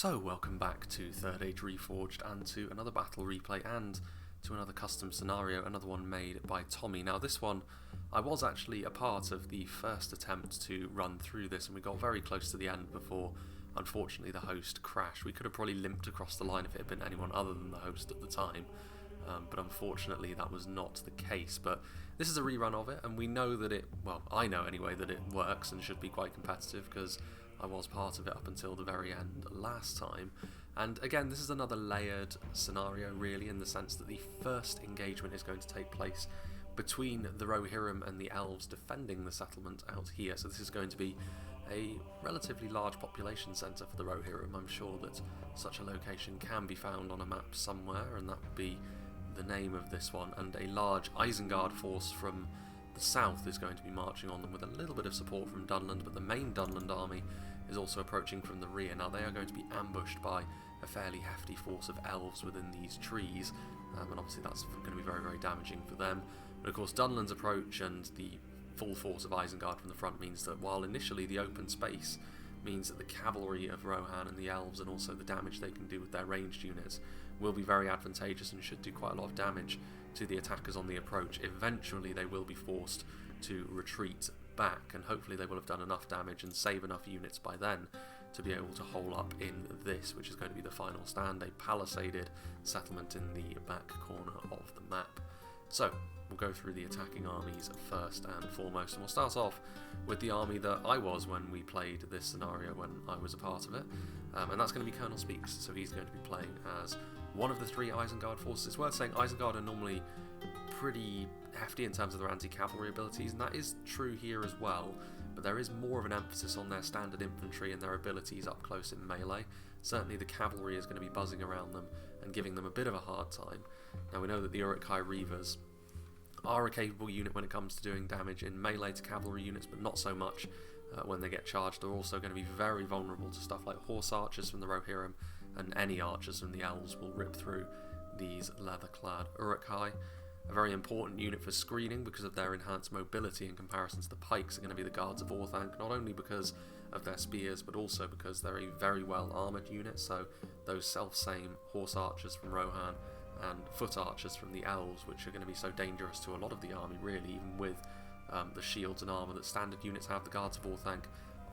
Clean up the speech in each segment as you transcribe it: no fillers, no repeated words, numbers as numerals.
So, welcome back to Third Age Reforged and to another battle replay and to another custom scenario, another one made by Tommy. Now this one, I was actually a part of the first attempt to run through this and we got very close to the end before, unfortunately, the host crashed. We could have probably limped across the line if it had been anyone other than the host at the time, but unfortunately that was not the case. But this is a rerun of it and we know that it, well, I know anyway that it works and should be quite competitive because I was part of it up until the very end last time. And again, this is another layered scenario really, in the sense that the first engagement is going to take place between the Rohirrim and the elves defending the settlement out here. So this is going to be a relatively large population centre for the Rohirrim. I'm sure that such a location can be found on a map somewhere, and that would be the name of this one. And a large Isengard force from the south is going to be marching on them with a little bit of support from Dunland, but the main Dunland army is also approaching from the rear. Now they are going to be ambushed by a fairly hefty force of elves within these trees, and obviously that's going to be very, very damaging for them. But of course Dunland's approach and the full force of Isengard from the front means that while initially the open space means that the cavalry of Rohan and the elves and also the damage they can do with their ranged units will be very advantageous and should do quite a lot of damage to the attackers on the approach, eventually they will be forced to retreat back, and hopefully they will have done enough damage and save enough units by then to be able to hole up in this, which is going to be the final stand, a palisaded settlement in the back corner of the map. So we'll go through the attacking armies first and foremost, and we'll start off with the army that I was when we played this scenario, when I was a part of it, and that's going to be Colonel Speaks. So he's going to be playing as one of the three Isengard forces. It's worth saying Isengard are normally pretty hefty in terms of their anti-cavalry abilities, and that is true here as well, but there is more of an emphasis on their standard infantry and their abilities up close in melee. Certainly the cavalry is going to be buzzing around them and giving them a bit of a hard time. Now we know that the Uruk-hai Reavers are a capable unit when it comes to doing damage in melee to cavalry units, but not so much when they get charged. They're also going to be very vulnerable to stuff like horse archers from the Rohirrim, and any archers from the elves will rip through these leather-clad Uruk-hai. A very important unit for screening because of their enhanced mobility in comparison to the pikes are going to be the guards of Orthanc, not only because of their spears but also because they're a very well armoured unit. So those self-same horse archers from Rohan and foot archers from the elves, which are going to be so dangerous to a lot of the army really, even with the shields and armour that standard units have, the guards of Orthanc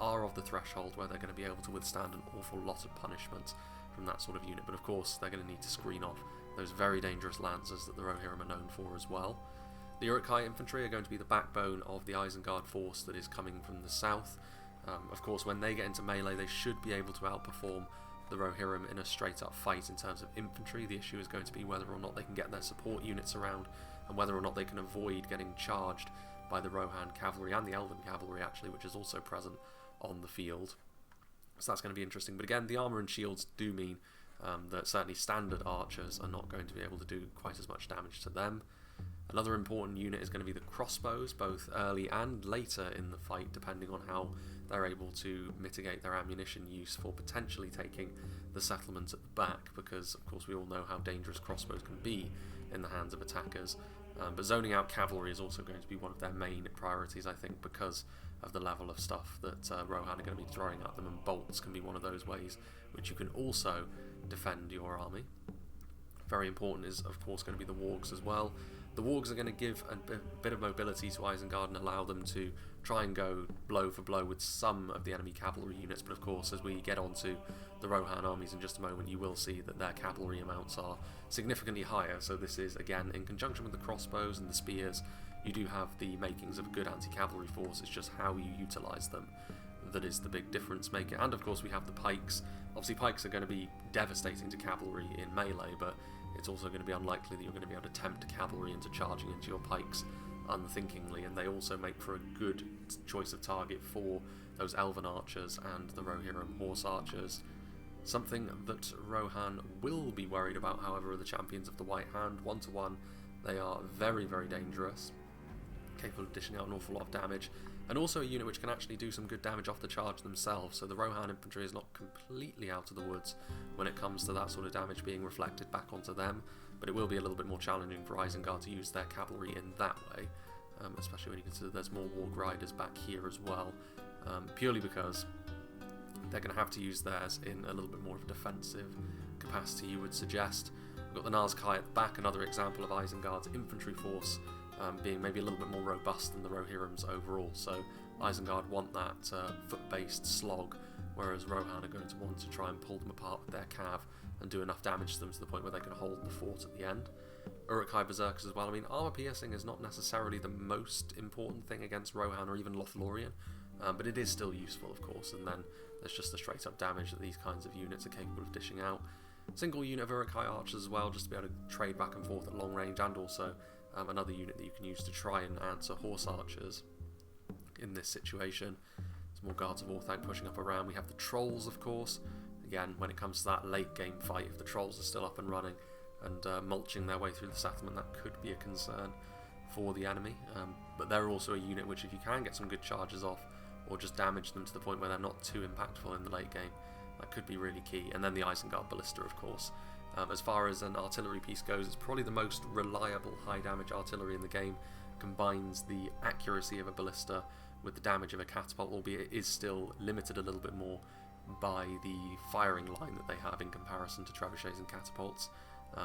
are of the threshold where they're going to be able to withstand an awful lot of punishment from that sort of unit. But of course they're going to need to screen off those very dangerous lancers that the Rohirrim are known for as well. The Uruk-hai infantry are going to be the backbone of the Isengard force that is coming from the south. Of course, when they get into melee, they should be able to outperform the Rohirrim in a straight-up fight in terms of infantry. The issue is going to be whether or not they can get their support units around, and whether or not they can avoid getting charged by the Rohan cavalry and the Elven cavalry, actually, which is also present on the field. So that's going to be interesting. But again, the armour and shields do mean that certainly standard archers are not going to be able to do quite as much damage to them. Another important unit is going to be the crossbows, both early and later in the fight, depending on how they're able to mitigate their ammunition use for potentially taking the settlement at the back, because of course we all know how dangerous crossbows can be in the hands of attackers. But zoning out cavalry is also going to be one of their main priorities, I think, because of the level of stuff that Rohan are going to be throwing at them, and bolts can be one of those ways which you can also defend your army. Very important is of course going to be the wargs as well. The wargs are going to give a bit of mobility to Isengard and allow them to try and go blow for blow with some of the enemy cavalry units, but of course as we get onto the Rohan armies in just a moment, you will see that their cavalry amounts are significantly higher. So this is again in conjunction with the crossbows and the spears. You do have the makings of a good anti-cavalry force. It's just how you utilise them that is the big difference maker. And of course we have the pikes. Obviously pikes are going to be devastating to cavalry in melee, but it's also going to be unlikely that you're going to be able to tempt cavalry into charging into your pikes unthinkingly, and they also make for a good choice of target for those elven archers and the Rohirrim horse archers. Something that Rohan will be worried about, however, are the champions of the White Hand. 1-to-1, they are very, very dangerous, capable of dishing out an awful lot of damage, and also a unit which can actually do some good damage off the charge themselves. So the Rohan infantry is not completely out of the woods when it comes to that sort of damage being reflected back onto them, but it will be a little bit more challenging for Isengard to use their cavalry in that way, especially when you consider there's more warg riders back here as well, purely because they're going to have to use theirs in a little bit more of a defensive capacity, you would suggest. We've got the Nazkai at the back, another example of Isengard's infantry force being maybe a little bit more robust than the Rohirrim's overall. So Isengard want that foot-based slog, whereas Rohan are going to want to try and pull them apart with their cav and do enough damage to them to the point where they can hold the fort at the end. Uruk-hai Berserkers as well. I mean, armor piercing is not necessarily the most important thing against Rohan or even Lothlorien, but it is still useful, of course, and then there's just the straight-up damage that these kinds of units are capable of dishing out. Single unit of Uruk-hai Archers as well, just to be able to trade back and forth at long range, and also another unit that you can use to try and answer Horse Archers in this situation. Some more Guards of Orthanc pushing up around. We have the Trolls, of course. Again, when it comes to that late game fight, if the Trolls are still up and running and mulching their way through the settlement, that could be a concern for the enemy. But they're also a unit which, if you can get some good charges off, or just damage them to the point where they're not too impactful in the late game, that could be really key. And then the Isengard Ballista, of course. As far as an artillery piece goes, it's probably the most reliable high damage artillery in the game. Combines the accuracy of a ballista with the damage of a catapult, albeit it is still limited a little bit more by the firing line that they have in comparison to trebuchets and catapults,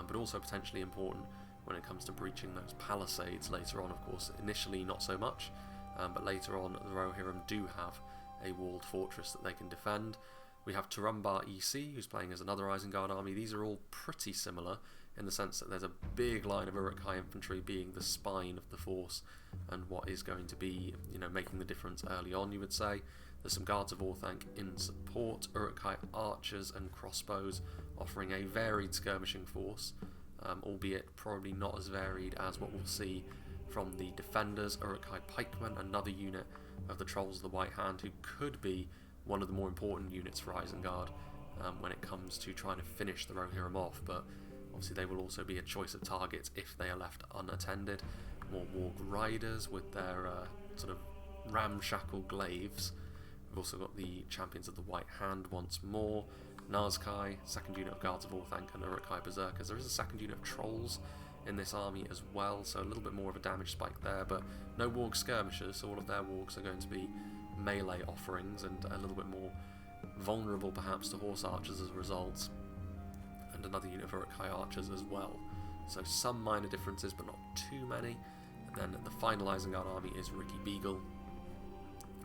but also potentially important when it comes to breaching those palisades later on. Of course, initially not so much, but later on the Rohirrim do have a walled fortress that they can defend. We have Turumbar EC, who's playing as another Isengard army. These are all pretty similar in the sense that there's a big line of Uruk-hai infantry being the spine of the force and what is going to be, making the difference early on, you would say. There's some Guards of Orthanc in support, Uruk-hai archers and crossbows offering a varied skirmishing force, albeit probably not as varied as what we'll see from the defenders. Uruk-hai pikemen, another unit of the Trolls of the White Hand, who could be one of the more important units for Isengard when it comes to trying to finish the Rohirrim off, but obviously they will also be a choice of targets if they are left unattended. More Warg Riders with their sort of ramshackle glaives. We've also got the Champions of the White Hand once more. Nazkai, second unit of Guards of Orthanc and Uruk-hai Berserkers. There is a second unit of Trolls in this army as well, so a little bit more of a damage spike there, but no Warg Skirmishers, so all of their Wargs are going to be melee offerings and a little bit more vulnerable perhaps to Horse Archers as a result, and another unit of Uruk-hai Archers as well. So some minor differences, but not too many. And then the final Isengard army is Ricky Beagle.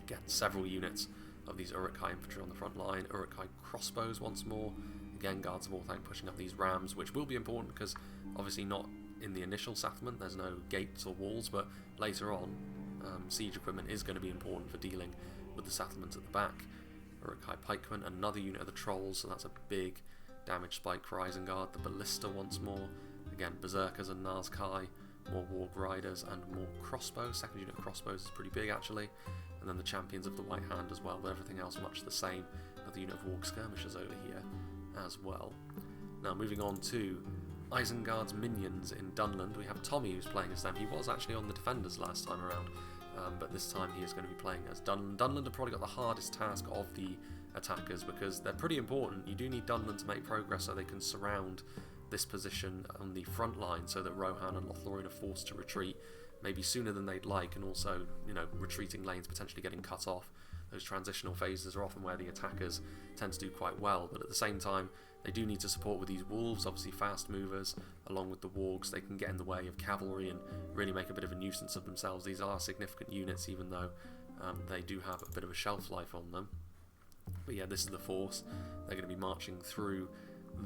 Again, several units of these Uruk-hai infantry on the front line. Uruk-hai crossbows once more. Again, Guards of Orthanc pushing up these rams, which will be important because obviously not in the initial settlement, there's no gates or walls, but later on siege equipment is going to be important for dealing with the settlements at the back. Uruk-hai pikemen, another unit of the Trolls, so that's a big damage spike for Isengard. The Ballista once more. Again, Berserkers and Nazkai, more Warg Riders and more crossbows. Second unit of crossbows is pretty big actually. And then the Champions of the White Hand as well, but everything else much the same. Another unit of Warg Skirmishers over here as well. Now moving on to Isengard's minions in Dunland. We have Tommy who's playing as them. He was actually on the defenders last time around, but this time he is going to be playing as Dunland. Dunland have probably got the hardest task of the attackers because they're pretty important. You do need Dunland to make progress so they can surround this position on the front line so that Rohan and Lothlorien are forced to retreat maybe sooner than they'd like, and also, retreating lanes potentially getting cut off. Those transitional phases are often where the attackers tend to do quite well, but at the same time they do need to support with these wolves, obviously fast movers, along with the wargs. They can get in the way of cavalry and really make a bit of a nuisance of themselves. These are significant units, even though they do have a bit of a shelf life on them. But yeah, this is the force. They're going to be marching through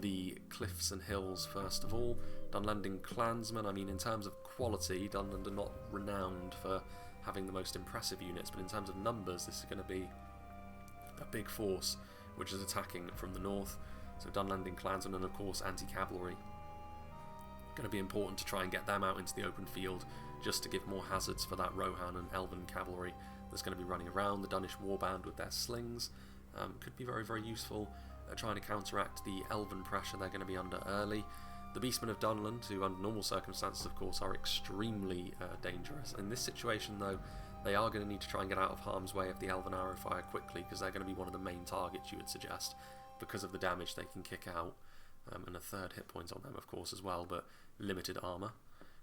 the cliffs and hills first of all. Dunlanding clansmen, I mean, in terms of quality, Dunland are not renowned for having the most impressive units, but in terms of numbers, this is going to be a big force which is attacking from the north. So Dunlanding clansmen and of course anti-cavalry. Going to be important to try and get them out into the open field just to give more hazards for that Rohan and Elven cavalry that's going to be running around. The Dunish warband with their slings could be very, very useful at trying to counteract the Elven pressure they're going to be under early. The Beastmen of Dunland, who under normal circumstances of course are extremely dangerous. In this situation though, they are going to need to try and get out of harm's way of the Elven arrow fire quickly, because they're going to be one of the main targets, you would suggest, because of the damage they can kick out, and a third hit point on them of course as well, but limited armour.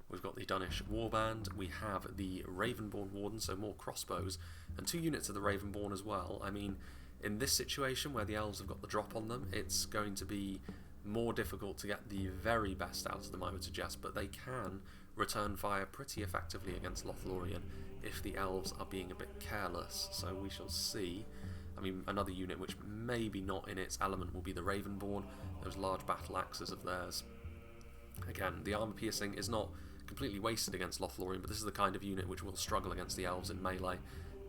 We've got the Dunish warband, we have the Ravenborn Warden, so more crossbows, and 2 units of the Ravenborn as well. I mean, In this situation where the elves have got the drop on them, it's going to be more difficult to get the very best out of them, I would suggest, but they can return fire pretty effectively against Lothlorien if the elves are being a bit careless, so we shall see. I mean, another unit which maybe not in its element will be the Ravenborn, those large battle axes of theirs. Again, the armor piercing is not completely wasted against Lothlorien, but this is the kind of unit which will struggle against the elves in melee.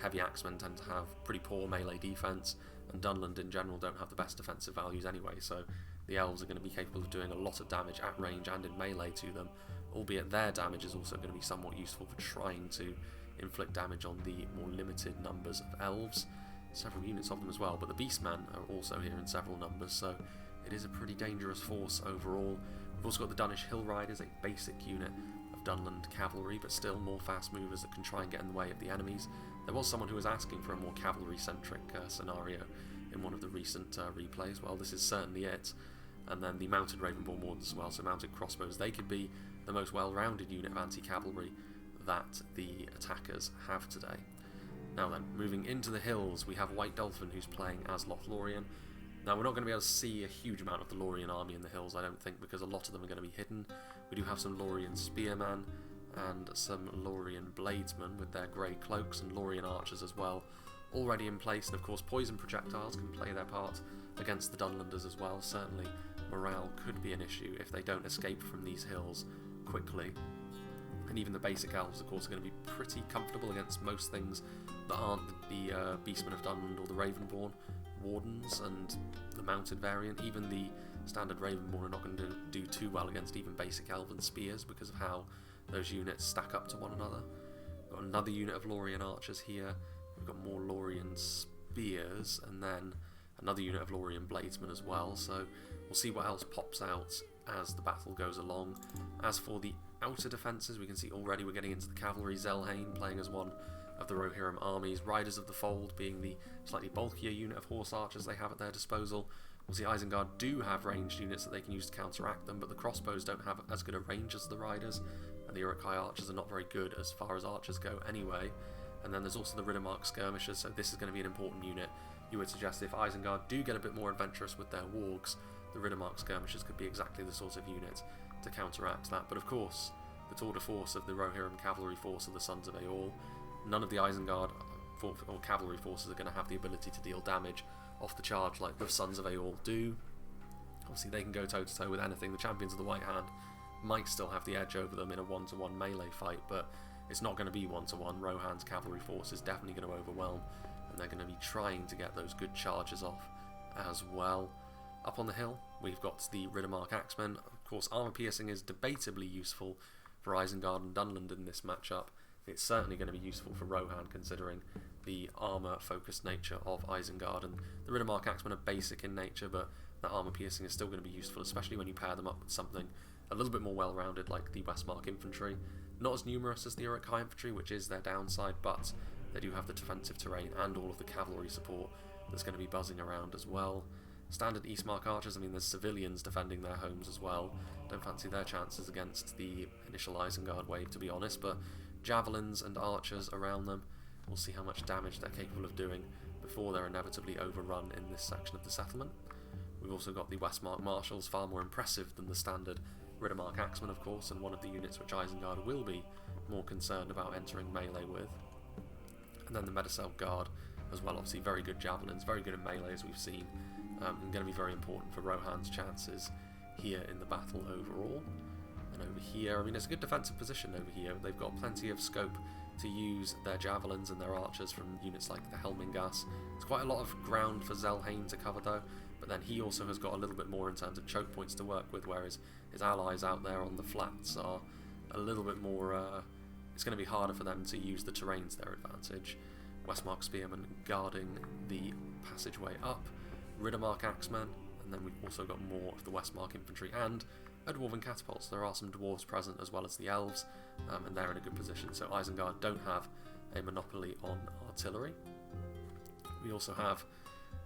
Heavy axemen tend to have pretty poor melee defense, and Dunland in general don't have the best defensive values anyway, so the elves are going to be capable of doing a lot of damage at range and in melee to them, albeit their damage is also going to be somewhat useful for trying to inflict damage on the more limited numbers of elves. Several units of them as well, but the Beastmen are also here in several numbers, so it is a pretty dangerous force overall. We've also got the Dunnish Hill Riders, a basic unit of Dunland cavalry, but still more fast movers that can try and get in the way of the enemies. There was someone who was asking for a more cavalry-centric scenario in one of the recent replays. Well, this is certainly it. And then the mounted Ravenborn Wardens as well, so mounted crossbows. They could be the most well-rounded unit of anti-cavalry that the attackers have today. Now then, moving into the hills, we have White Dolphin who's playing as Lothlorien. Now, we're not going to be able to see a huge amount of the Lorien army in the hills, I don't think, because a lot of them are going to be hidden. We do have some Lorien spearmen and some Lorien bladesmen with their grey cloaks, and Lorien archers as well, already in place. And of course, poison projectiles can play their part against the Dunlanders as well. Certainly, morale could be an issue if they don't escape from these hills quickly. And even the basic elves, of course, are going to be pretty comfortable against most things that aren't the Beastmen of Dunland or the Ravenborn Wardens and the mounted variant. Even the standard Ravenborn are not going to do too well against even basic elven spears because of how those units stack up to one another. We've got another unit of Lorien archers here. We've got more Lorien spears, and then another unit of Lorien bladesmen as well. So we'll see what else pops out as the battle goes along. As for the outer defences, we can see already we're getting into the cavalry. Zelhain playing as one of the Rohirrim armies. Riders of the Fold being the slightly bulkier unit of horse archers they have at their disposal. We'll see Isengard do have ranged units that they can use to counteract them, but the crossbows don't have as good a range as the riders, and the Uruk-hai archers are not very good as far as archers go anyway. And then there's also the Riddermark skirmishers, so this is going to be an important unit. You would suggest if Isengard do get a bit more adventurous with their wargs, the Riddermark skirmishers could be exactly the sort of unit to counteract that. But of course, the tour de force of the Rohirrim cavalry force are the Sons of Eorl. None of the Isengard or cavalry forces are going to have the ability to deal damage off the charge like the Sons of Eorl do. Obviously they can go toe to toe with anything. The champions of the White Hand might still have the edge over them in a one-to-one melee fight, but it's not going to be one-to-one. Rohan's cavalry force is definitely going to overwhelm, and they're going to be trying to get those good charges off as well. Up on the hill, we've got the Riddermark Axemen. Of course, armor piercing is debatably useful for Isengard and Dunland in this matchup. It's certainly going to be useful for Rohan, considering the armor-focused nature of Isengard. And the Riddermark Axemen are basic in nature, but that armor piercing is still going to be useful, especially when you pair them up with something a little bit more well-rounded like the Westmark Infantry. Not as numerous as the Uruk-hai Infantry, which is their downside, but they do have the defensive terrain and all of the cavalry support that's going to be buzzing around as well. Standard Eastmark archers, I mean, there's civilians defending their homes as well. Don't fancy their chances against the initial Isengard wave, to be honest, but javelins and archers around them, we'll see how much damage they're capable of doing before they're inevitably overrun in this section of the settlement. We've also got the Westmark Marshals, far more impressive than the standard Riddermark Axemen, of course, and one of the units which Isengard will be more concerned about entering melee with. And then the Medicel Guard as well, obviously very good javelins, very good in melee as we've seen, and going to be very important for Rohan's chances here in the battle overall. And over here, I mean, it's a good defensive position over here. They've got plenty of scope to use their javelins and their archers from units like the Helmingas. It's quite a lot of ground for Zelhain to cover though, but then he also has got a little bit more in terms of choke points to work with, whereas his allies out there on the flats are a little bit more, it's going to be harder for them to use the terrain to their advantage. Westmark Spearmen guarding the passageway up, Riddermark Axemen, and then we've also got more of the Westmark Infantry and a Dwarven Catapults. There are some dwarves present as well as the elves, and they're in a good position, so Isengard don't have a monopoly on artillery. We also have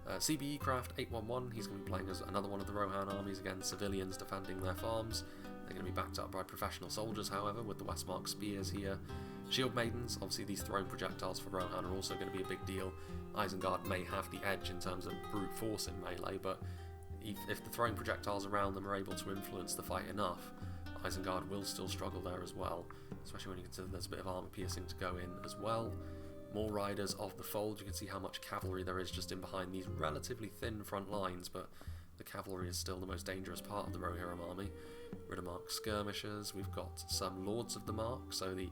CBE Craft 811, he's going to be playing as another one of the Rohan armies, again civilians defending their farms. They're going to be backed up by professional soldiers, however, with the Westmark spears here. Shield Maidens, obviously these thrown projectiles for Rohan are also going to be a big deal. Isengard may have the edge in terms of brute force in melee, but if the thrown projectiles around them are able to influence the fight enough, Isengard will still struggle there as well, especially when you consider there's a bit of armor piercing to go in as well. More riders of the fold. You can see how much cavalry there is just in behind these relatively thin front lines, but the cavalry is still the most dangerous part of the Rohirrim army. Riddermark skirmishers. We've got some Lords of the Mark, so the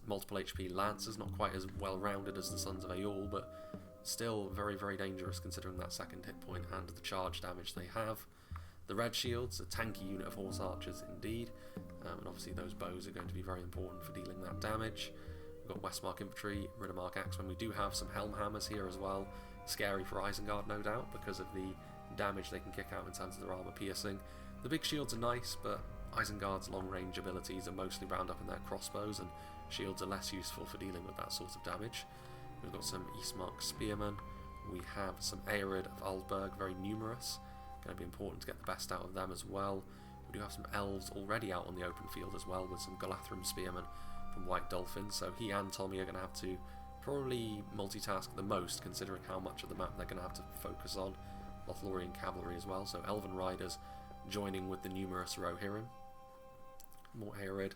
multiple HP lancers, not quite as well rounded as the Sons of Aeol, but still very, very dangerous considering that second hit point and the charge damage they have. The Red Shields, a tanky unit of horse archers indeed, and obviously those bows are going to be very important for dealing that damage. We've got Westmark infantry, Riddermark axemen. We do have some helm hammers here as well. Scary for Isengard, no doubt, because of the damage they can kick out in terms of their armor piercing. The big shields are nice, but Isengard's long-range abilities are mostly bound up in their crossbows, and shields are less useful for dealing with that sort of damage. We've got some Eastmark spearmen. We have some Aerid of Aldberg, very numerous. Going to be important to get the best out of them as well. We do have some elves already out on the open field as well, with some Galathrim spearmen from White Dolphin, so he and Tommy are going to have to probably multitask the most, considering how much of the map they're going to have to focus on. Lothlorien cavalry as well, so elven riders joining with the numerous Rohirrim. More Aerid.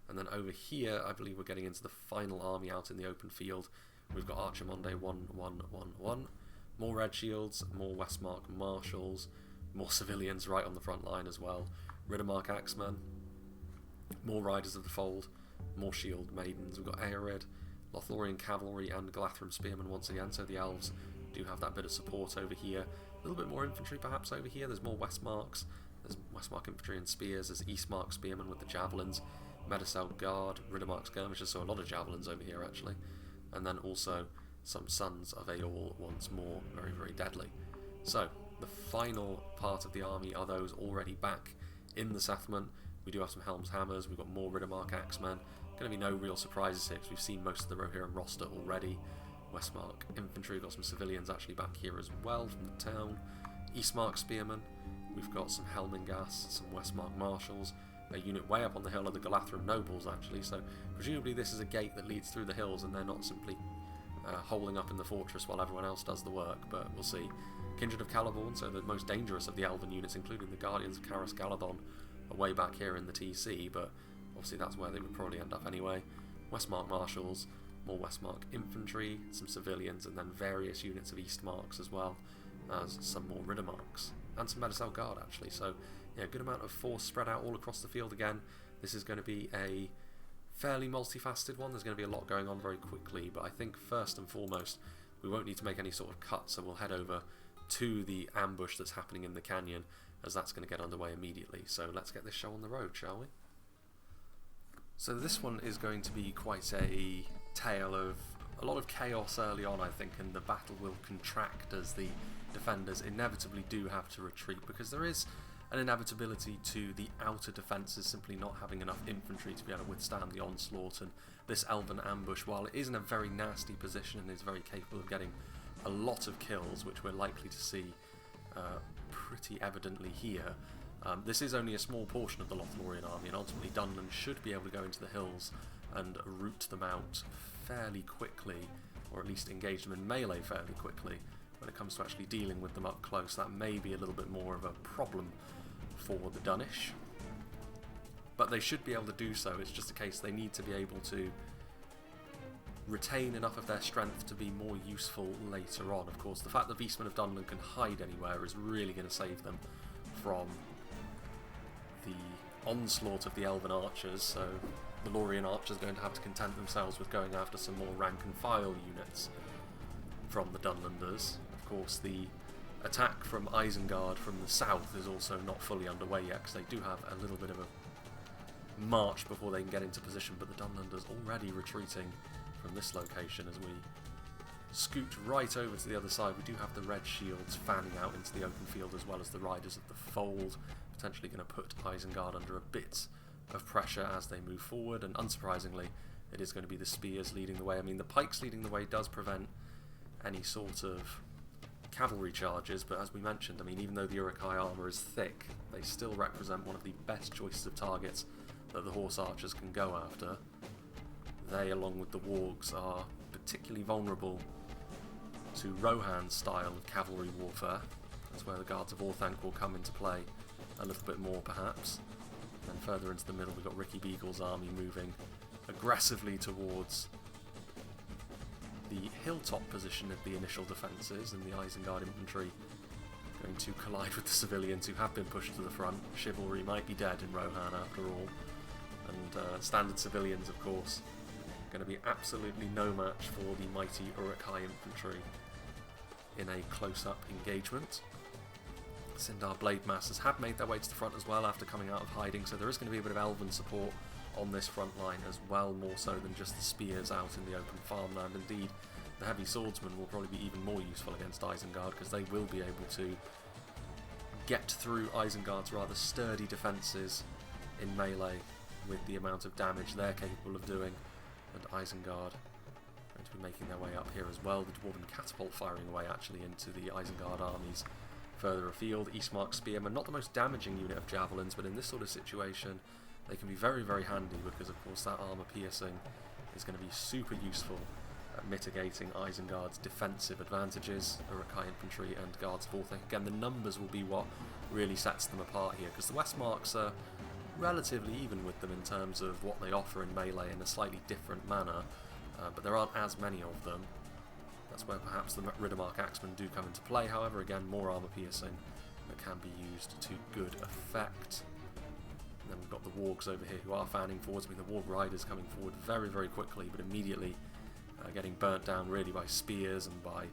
And then over here, I believe we're getting into the final army out in the open field. We've got Archimonde 1111. More Red Shields, more Westmark Marshals, more civilians right on the front line as well. Riddermark Axemen, more Riders of the Fold, more Shield Maidens. We've got Aerid, Lothlorien Cavalry and Galathrim Spearmen once again, so the elves do have that bit of support over here. A little bit more infantry perhaps over here. There's more Westmarks. There's Westmark infantry and spears. There's Eastmark spearmen with the javelins. Medicel Guard, Riddermark skirmishers, so a lot of javelins over here actually. And then also some Sons of Aeol once more, very, very deadly. So, the final part of the army are those already back in the settlement. We do have some Helm's Hammers, we've got more Riddermark Axemen. Going to be no real surprises here because we've seen most of the Rohirrim roster already. Westmark infantry, got some civilians actually back here as well from the town. Eastmark spearmen, we've got some Helmingas, some Westmark marshals. A unit way up on the hill are the Galathrim nobles actually, so presumably this is a gate that leads through the hills and they're not simply holing up in the fortress while everyone else does the work, but we'll see. Kindred of Caliborn, so the most dangerous of the elven units, including the Guardians of Caras Galadon, are way back here in the TC, but obviously that's where they would probably end up anyway. Westmark marshals, more Westmark infantry, some civilians, and then various units of Eastmarks as well as some more Riddermarks, and some Medicel Guard actually, so yeah, good amount of force spread out all across the field again. This is going to be a fairly multifaceted one. There's going to be a lot going on very quickly, but I think first and foremost we won't need to make any sort of cut, so we'll head over to the ambush that's happening in the canyon, as that's going to get underway immediately. So let's get this show on the road, shall we? So this one is going to be quite a tale of a lot of chaos early on, I think, and the battle will contract as the defenders inevitably do have to retreat, because there is an inevitability to the outer defences simply not having enough infantry to be able to withstand the onslaught, and this elven ambush, while it is in a very nasty position and is very capable of getting a lot of kills, which we're likely to see pretty evidently here, this is only a small portion of the Lothlorien army, and ultimately Dunland should be able to go into the hills and root them out fairly quickly, or at least engage them in melee fairly quickly. When it comes to actually dealing with them up close, that may be a little bit more of a problem for the Dunnish, but they should be able to do so. It's just a case they need to be able to retain enough of their strength to be more useful later on. Of course, the fact that Beastmen of Dunland can hide anywhere is really going to save them from the onslaught of the Elven archers, so the Lorien archers are going to have to content themselves with going after some more rank and file units from the Dunlanders. Of course, the attack from Isengard from the south is also not fully underway yet, because they do have a little bit of a march before they can get into position, but the Dunlanders already retreating from this location as we scoot right over to the other side. We do have the Red Shields fanning out into the open field, as well as the Riders of the Fold, potentially going to put Isengard under a bit of pressure as they move forward, and unsurprisingly it is going to be the spears leading the way. I mean, the pikes leading the way does prevent any sort of cavalry charges, but as we mentioned, I mean, even though the Uruk-hai armour is thick, they still represent one of the best choices of targets that the horse archers can go after. They, along with the wargs, are particularly vulnerable to Rohan's style of cavalry warfare. That's where the Guards of Orthanc will come into play a little bit more, perhaps. And further into the middle, we've got Ricky Beagle's army moving aggressively towards the hilltop position of the initial defences, and the Isengard infantry going to collide with the civilians who have been pushed to the front. Chivalry might be dead in Rohan after all, and standard civilians, of course, going to be absolutely no match for the mighty Uruk-hai infantry in a close-up engagement. Sindar Blade Masters have made their way to the front as well after coming out of hiding, so there is going to be a bit of elven support on this front line as well, more so than just the spears out in the open farmland. Indeed, the heavy swordsmen will probably be even more useful against Isengard, because they will be able to get through Isengard's rather sturdy defences in melee with the amount of damage they're capable of doing. And Isengard going to be making their way up here as well. The Dwarven Catapult firing away actually into the Isengard armies further afield. Eastmark Spearmen, not the most damaging unit of javelins, but in this sort of situation they can be very, very handy, because of course that armour piercing is going to be super useful at mitigating Isengard's defensive advantages. Uruk-hai infantry and Guards of Orthanc. Again, the numbers will be what really sets them apart here, because the Westmarks are relatively even with them in terms of what they offer in melee in a slightly different manner, but there aren't as many of them. That's where perhaps the Riddermark Axemen do come into play. However, again, more armour piercing that can be used to good effect. And then we've got the wargs over here who are fanning forwards. I mean, the warg riders coming forward very, very quickly, but immediately getting burnt down really by spears and by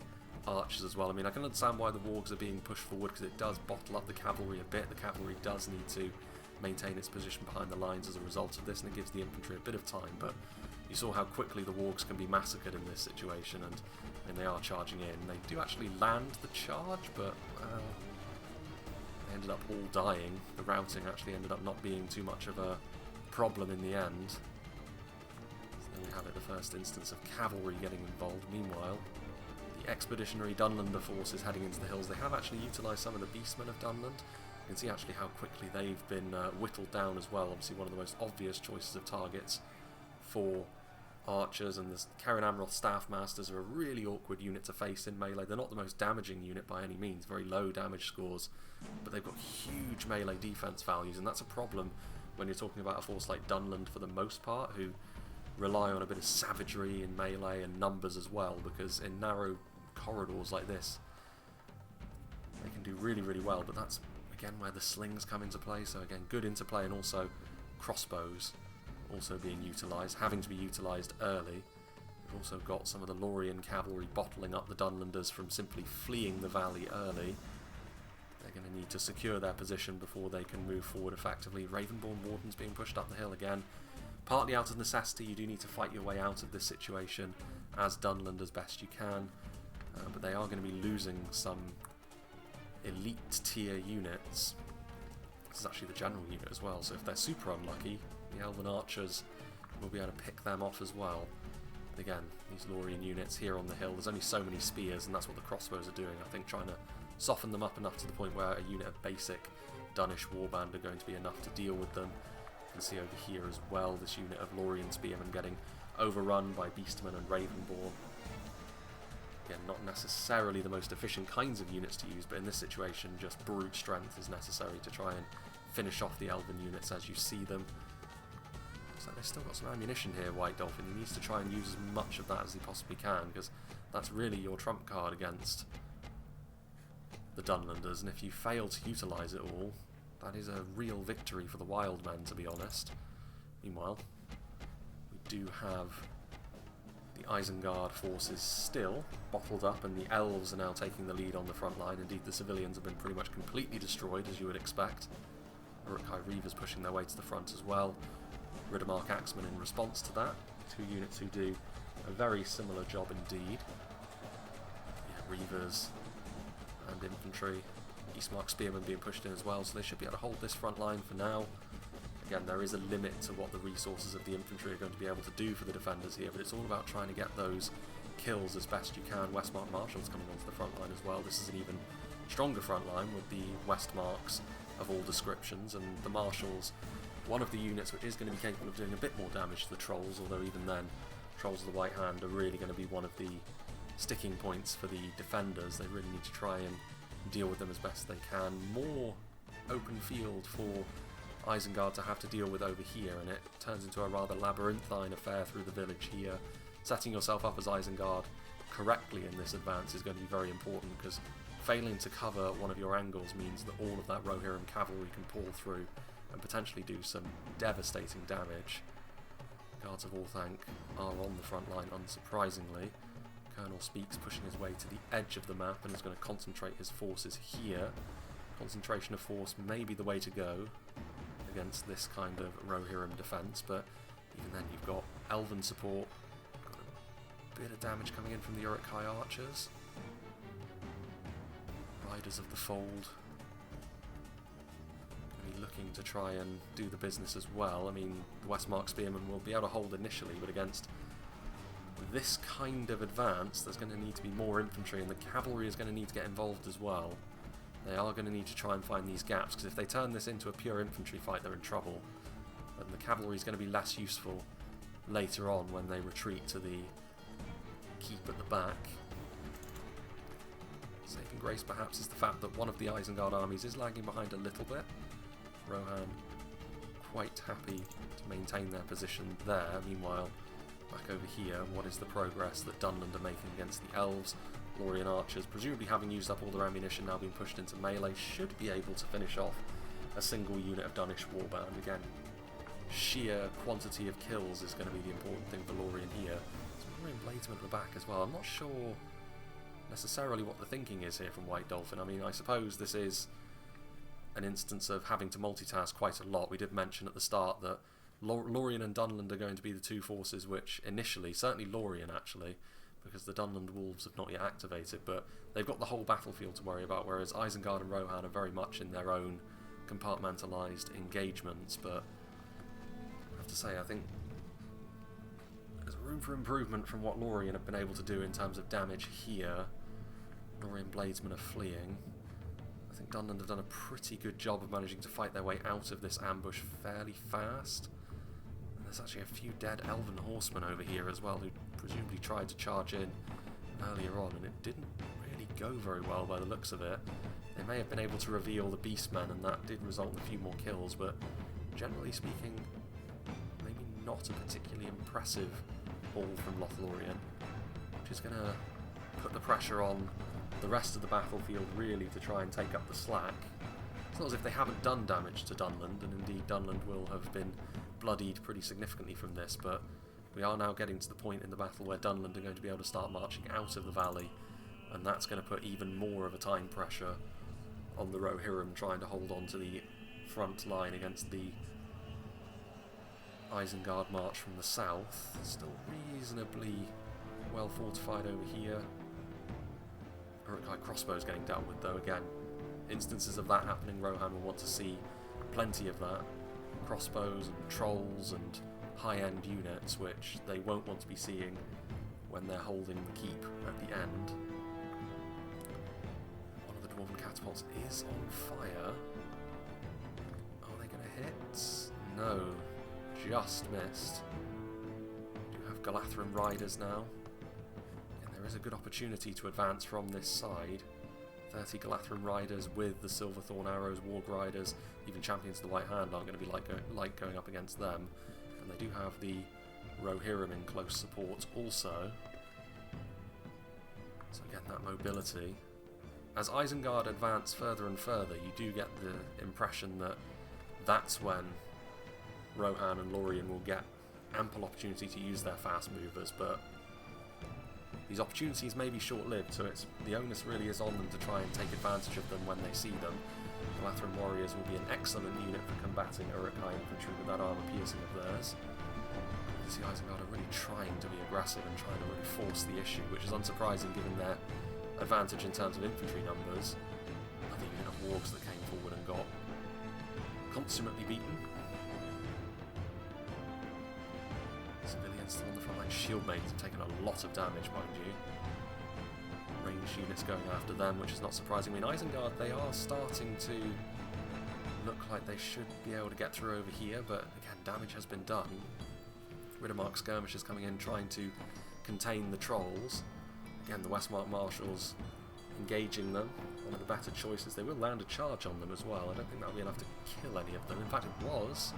archers as well. I mean, I can understand why the wargs are being pushed forward, because it does bottle up the cavalry a bit. The cavalry does need to maintain its position behind the lines as a result of this, and it gives the infantry a bit of time. But you saw how quickly the wargs can be massacred in this situation, and they are charging in. They do actually land the charge, but they ended up all dying. The routing actually ended up not being too much of a problem in the end. So there we have it, the first instance of cavalry getting involved. Meanwhile, the expeditionary Dunlander forces heading into the hills, they have actually utilised some of the beastmen of Dunland. You can see actually how quickly they've been whittled down as well. Obviously one of the most obvious choices of targets for archers, and the Karen Amroth Staff Masters are a really awkward unit to face in melee. They're not the most damaging unit by any means, very low damage scores, but they've got huge melee defense values, and that's a problem when you're talking about a force like Dunland for the most part, who rely on a bit of savagery in melee and numbers as well, because in narrow corridors like this they can do really, really well. But that's again where the slings come into play, so again, good interplay, and also crossbows also being utilised, having to be utilised early. We've also got some of the Lothlorien cavalry bottling up the Dunlanders from simply fleeing the valley early. They're going to need to secure their position before they can move forward effectively. Ravenborn Wardens being pushed up the hill again. Partly out of necessity, you do need to fight your way out of this situation as Dunland as best you can, but they are going to be losing some elite tier units. This is actually the general unit as well, so if they're super unlucky, the Elven Archers will be able to pick them off as well. But again, these Lothlorien units here on the hill, there's only so many spears, and that's what the crossbows are doing. I think trying to soften them up enough to the point where a unit of basic Dunnish warband are going to be enough to deal with them. You can see over here as well, this unit of Lothlorien spearmen getting overrun by Beastmen and Ravenborn. Again, not necessarily the most efficient kinds of units to use, but in this situation just brute strength is necessary to try and finish off the Elven units as you see them. So they've still got some ammunition here, White Dolphin. He needs to try and use as much of that as he possibly can, because that's really your trump card against the Dunlanders, and if you fail to utilise it all, that is a real victory for the wild men, to be honest. Meanwhile, we do have the Isengard forces still bottled up, and the elves are now taking the lead on the front line. Indeed, the civilians have been pretty much completely destroyed, as you would expect. Uruk-hai Reavers pushing their way to the front as well. Riddermark Axemen in response to that. Two units who do a very similar job indeed. Yeah, Reavers and infantry. Eastmark Spearmen being pushed in as well, so they should be able to hold this front line for now. Again, there is a limit to what the resources of the infantry are going to be able to do for the defenders here, but it's all about trying to get those kills as best you can. Westmark Marshals coming onto the front line as well. This is an even stronger front line with the Westmarks of all descriptions, and the Marshals, one of the units which is going to be capable of doing a bit more damage to the Trolls, although even then, Trolls of the White Hand are really going to be one of the sticking points for the defenders. They really need to try and deal with them as best they can. More open field for Isengard to have to deal with over here, and it turns into a rather labyrinthine affair through the village here. Setting yourself up as Isengard correctly in this advance is going to be very important, because failing to cover one of your angles means that all of that Rohirrim cavalry can pour through and potentially do some devastating damage. Guards of Orthanc are on the front line, unsurprisingly. Colonel Speaks pushing his way to the edge of the map and is going to concentrate his forces here. Concentration of force may be the way to go against this kind of Rohirrim defence, but even then you've got Elven support, got a bit of damage coming in from the Uruk-hai archers. Riders of the Fold going to be looking to try and do the business as well. I mean, the Westmark Spearmen will be able to hold initially, but against this kind of advance there's going to need to be more infantry, and the cavalry is going to need to get involved as well. They are going to need to try and find these gaps, because if they turn this into a pure infantry fight they're in trouble, and the cavalry is going to be less useful later on when they retreat to the keep at the back. Saving grace perhaps is the fact that one of the Isengard armies is lagging behind a little bit. Rohan quite happy to maintain their position there. Meanwhile, back over here, what is the progress that Dunland are making against the elves? Lothlorien archers, presumably having used up all their ammunition, now being pushed into melee, should be able to finish off a single unit of Dunish Warband. Again, sheer quantity of kills is going to be the important thing for Lothlorien here. Some Lothlorien bladesmen at the back as well. I'm not sure necessarily what the thinking is here from White Dolphin. I mean, I suppose this is an instance of having to multitask quite a lot. We did mention at the start that Lothlorien and Dunland are going to be the two forces which initially, certainly Lothlorien actually, because the Dunland Wolves have not yet activated, but they've got the whole battlefield to worry about, whereas Isengard and Rohan are very much in their own compartmentalised engagements. But I have to say, I think there's room for improvement from what Lothlorien have been able to do in terms of damage here. Lothlorien bladesmen are fleeing. I think Dunland have done a pretty good job of managing to fight their way out of this ambush fairly fast. And there's actually a few dead elven horsemen over here as well, who presumably tried to charge in earlier on, and it didn't really go very well by the looks of it. They may have been able to reveal the beastmen, and that did result in a few more kills, but generally speaking, maybe not a particularly impressive haul from Lothlorien, which is going to put the pressure on the rest of the battlefield really to try and take up the slack. It's not as if they haven't done damage to Dunland, and indeed Dunland will have been bloodied pretty significantly from this, but we are now getting to the point in the battle where Dunland are going to be able to start marching out of the valley, and that's going to put even more of a time pressure on the Rohirrim trying to hold on to the front line against the Isengard march from the south. Still reasonably well fortified over here. Uruk-hai crossbows getting dealt with though. Again, instances of that happening, Rohan will want to see plenty of that. Crossbows and trolls and high-end units, which they won't want to be seeing when they're holding the keep at the end. One of the dwarven catapults is on fire. Are they going to hit? No, just missed. We do have Galathrim riders now, and there is a good opportunity to advance from this side. 30 Galathrim riders with the Silverthorn arrows, Warg riders, even champions of the White Hand aren't going to be like going up against them. And they do have the Rohirrim in close support also. So again, that mobility. As Isengard advance further and further, you do get the impression that that's when Rohan and Lothlorien will get ample opportunity to use their fast movers, but these opportunities may be short-lived, so the onus really is on them to try and take advantage of them when they see them. The Galathrim warriors will be an excellent unit for combating Uruk-hai infantry with that armour piercing of theirs. You see Isengard are really trying to be aggressive and trying to really force the issue, which is unsurprising given their advantage in terms of infantry numbers. Another unit of wargs that came forward and got consummately beaten. Civilians Still on the front line. Shield maidens have taken a lot of damage, mind you. Ranged units going after them, which is not surprising. I mean, Isengard, they are starting to look like they should be able to get through over here, but again, damage has been done. Riddermark skirmishers coming in, trying to contain the trolls. Again, the Westmark marshals engaging them. One of the better choices. They will land a charge on them as well. I don't think that'll be enough to kill any of them. In fact, it was.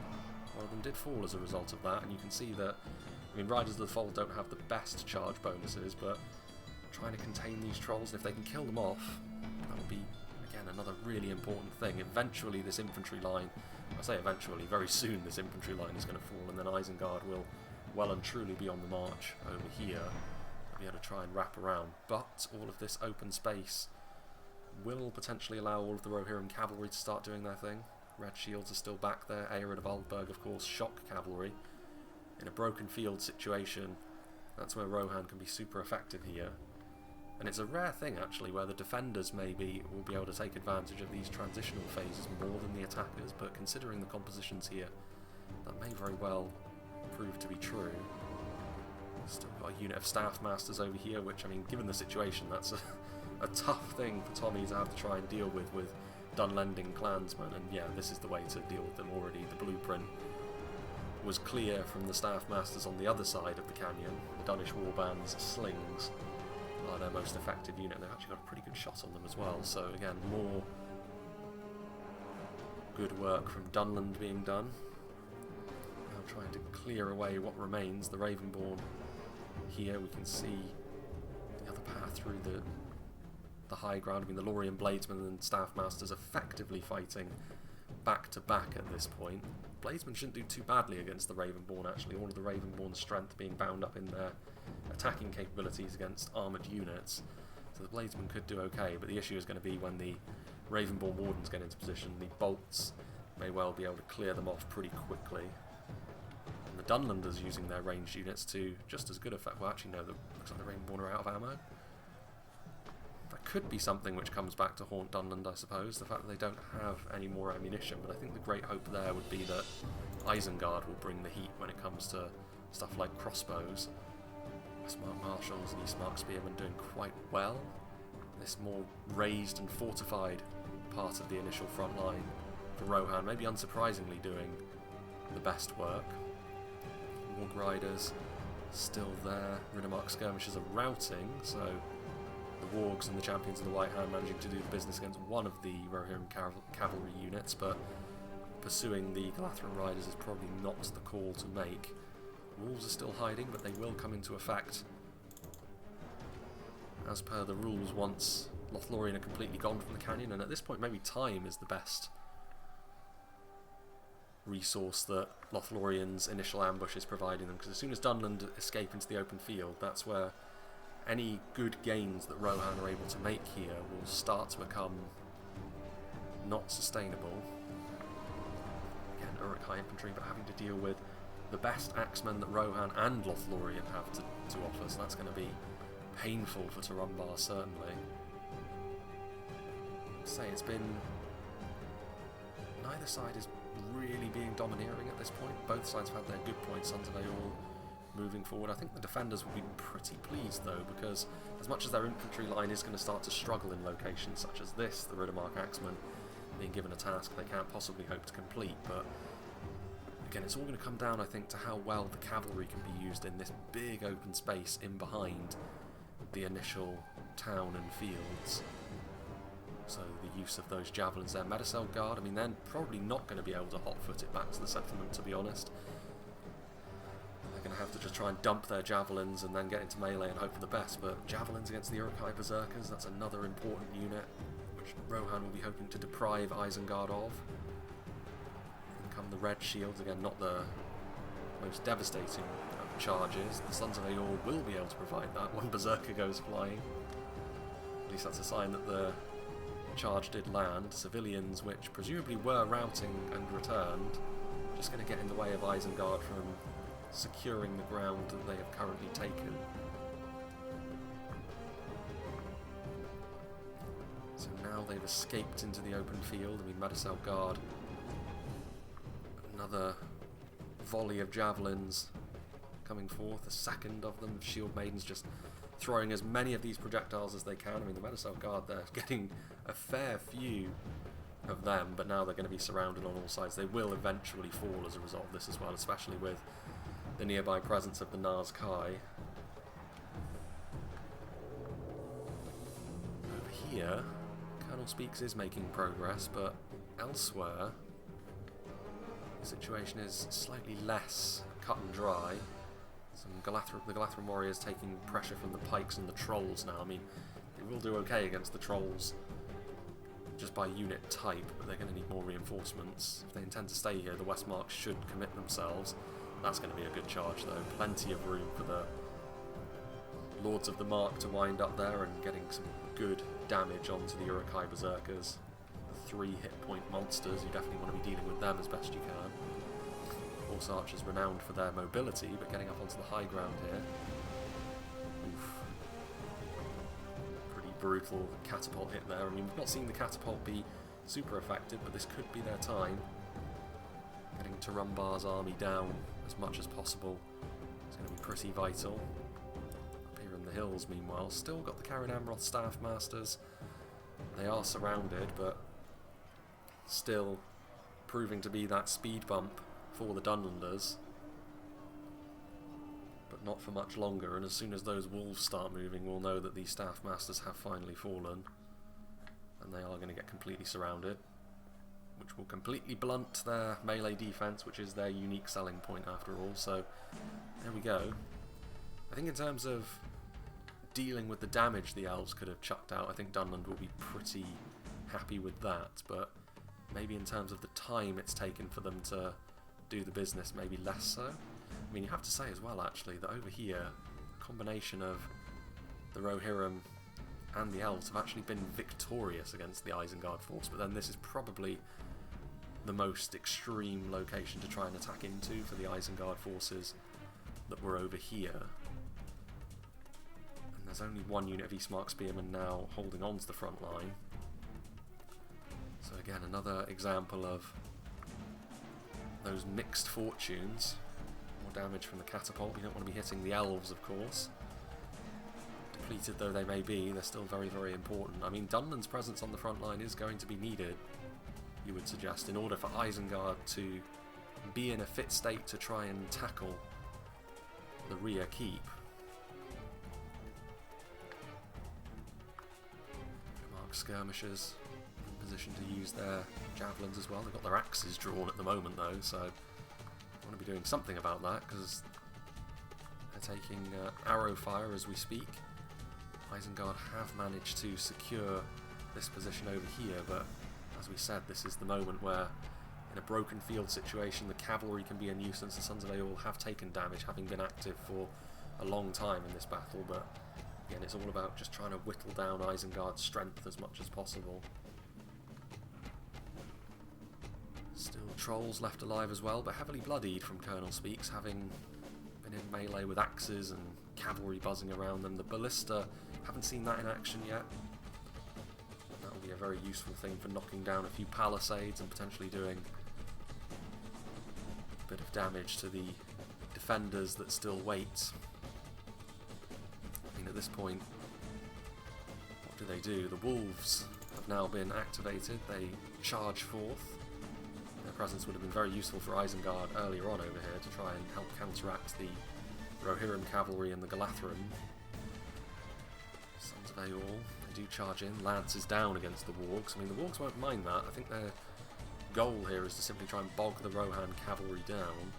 One of them did fall as a result of that, and you can see that, I mean, Riders of the Fold don't have the best charge bonuses, but trying to contain these trolls, and if they can kill them off, that will be, again, another really important thing. Eventually this infantry line, I say eventually, very soon this infantry line is going to fall, and then Isengard will well and truly be on the march over here. Be able to try and wrap around, but all of this open space will potentially allow all of the Rohirrim cavalry to start doing their thing. Red shields are still back there. Aeryd of Aldburg, of course, shock cavalry. In a broken field situation, that's where Rohan can be super effective here. And it's a rare thing, actually, where the defenders maybe will be able to take advantage of these transitional phases more than the attackers, but considering the compositions here, that may very well prove to be true. Still got a unit of staff masters over here, which, I mean, given the situation, that's a tough thing for Tommy to have to try and deal with Dunlanding clansmen, and yeah, this is the way to deal with them already. The blueprint was clear from the staff masters on the other side of the canyon. The Dunish warbands, slings, are their most effective unit, and they've actually got a pretty good shot on them as well, so again, more good work from Dunland being done. Now trying to clear away what remains. The Ravenborn here, we can see the other path through the high ground. I mean, the Lorien Bladesmen and Staff Masters effectively fighting back to back at this point. Bladesmen shouldn't do too badly against the Ravenborn, actually. All of the Ravenborn's strength being bound up in their attacking capabilities against armoured units. So the Bladesmen could do okay, but the issue is going to be when the Ravenborn Wardens get into position. The bolts may well be able to clear them off pretty quickly. And the Dunlanders using their ranged units to just as good effect. Well, actually, no, looks like the Ravenborn are out of ammo. That could be something which comes back to haunt Dunland, I suppose, the fact that they don't have any more ammunition, but I think the great hope there would be that Isengard will bring the heat when it comes to stuff like crossbows. Westmark Marshals and Eastmark Spearmen doing quite well. This more raised and fortified part of the initial front line for Rohan, maybe unsurprisingly doing the best work. Warg Riders still there. Riddermark Skirmishers are routing, so the Wargs and the Champions of the White Hand managing to do the business against one of the Rohirrim cavalry units, but pursuing the Galathrun Riders is probably not the call to make. Wolves are still hiding, but they will come into effect as per the rules once Lothlorien are completely gone from the canyon, and at this point maybe time is the best resource that Lothlorien's initial ambush is providing them, because as soon as Dunland escape into the open field, that's where any good gains that Rohan are able to make here will start to become not sustainable. Again, Uruk-hai infantry, but having to deal with the best axemen that Rohan and Lothlorien have to offer, so that's going to be painful for Turumbar, certainly. Say it's been... neither side is really being domineering at this point. Both sides have had their good points under they all moving forward. I think the defenders will be pretty pleased though, because as much as their infantry line is going to start to struggle in locations such as this, the Riddermark Axemen being given a task they can't possibly hope to complete, but again, it's all going to come down, I think, to how well the cavalry can be used in this big open space in behind the initial town and fields. So the use of those javelins there. Medicel Guard, I mean, they're probably not going to be able to hot-foot it back to the settlement, to be honest. They're going to have to just try and dump their javelins and then get into melee and hope for the best, but javelins against the Uruk-hai Berserkers, that's another important unit which Rohan will be hoping to deprive Isengard of. Come the red shields, again not the most devastating of charges. The Sons of Eorl will be able to provide that. One berserker goes flying. At least that's a sign that the charge did land. Civilians, which presumably were routing and returned, just going to get in the way of Isengard from securing the ground that they have currently taken. So now they've escaped into the open field. I mean, Medicel Guard, another volley of javelins coming forth, a second of them, Shield Maidens just throwing as many of these projectiles as they can. I mean, the Medicel Guard, they're getting a fair few of them, but now they're going to be surrounded on all sides. They will eventually fall as a result of this as well, especially with the nearby presence of the Nars Kai. Over here, Colonel Speaks is making progress, but elsewhere the situation is slightly less cut and dry. The Galathran warriors taking pressure from the pikes and the trolls now. I mean, they will do okay against the trolls just by unit type, but they're going to need more reinforcements. If they intend to stay here, the Westmarks should commit themselves. That's going to be a good charge though. Plenty of room for the Lords of the Mark to wind up there and getting some good damage onto the Uruk-hai Berserkers. The 3 hit point monsters, you definitely want to be dealing with them as best you can. Horse Archers renowned for their mobility, but getting up onto the high ground here. Oof. Pretty brutal catapult hit there. I mean, we've not seen the catapult be super effective, but this could be their time. Getting Turumbar's army down as much as possible is going to be pretty vital. Up here in the hills, meanwhile, still got the Karen Amroth Staff Masters. They are surrounded, but still proving to be that speed bump for the Dunlanders, but not for much longer, and as soon as those wolves start moving, we'll know that these Staff Masters have finally fallen, and they are going to get completely surrounded, which will completely blunt their melee defense, which is their unique selling point after all. So there we go. I think in terms of dealing with the damage the elves could have chucked out, I think Dunland will be pretty happy with that, but maybe in terms of the time it's taken for them to do the business, maybe less so. I mean, you have to say as well, actually, that over here, a combination of the Rohirrim and the elves have actually been victorious against the Isengard force, but then this is probably the most extreme location to try and attack into for the Isengard forces that were over here. And there's only one unit of Eastmark Spearmen now holding on to the front line. So again, another example of those mixed fortunes. More damage from the catapult. You don't want to be hitting the elves, of course. Depleted though they may be, they're still very, very important. I mean, Dunland's presence on the front line is going to be needed, you would suggest, in order for Isengard to be in a fit state to try and tackle the rear keep. Mark skirmishers in position to use their javelins as well. They've got their axes drawn at the moment though, so I want to be doing something about that because they're taking arrow fire as we speak. Isengard have managed to secure this position over here, but as we said, this is the moment where in a broken field situation the cavalry can be a nuisance. The Sons of Eorl have taken damage, having been active for a long time in this battle, but again, it's all about just trying to whittle down Isengard's strength as much as possible. Still trolls left alive as well, but heavily bloodied from Colonel Speaks, having been in melee with axes and cavalry buzzing around them. The ballista, haven't seen that in action yet. That will be a very useful thing for knocking down a few palisades and potentially doing a bit of damage to the defenders that still wait. I mean, at this point, what do? The wolves have now been activated. They charge forth. Their presence would have been very useful for Isengard earlier on over here to try and help counteract the Rohirrim cavalry and the Galathran. Sons of Eorl, they do charge in. Lance is down against the Wargs. I mean, the Wargs won't mind that. I think their goal here is to simply try and bog the Rohan cavalry down.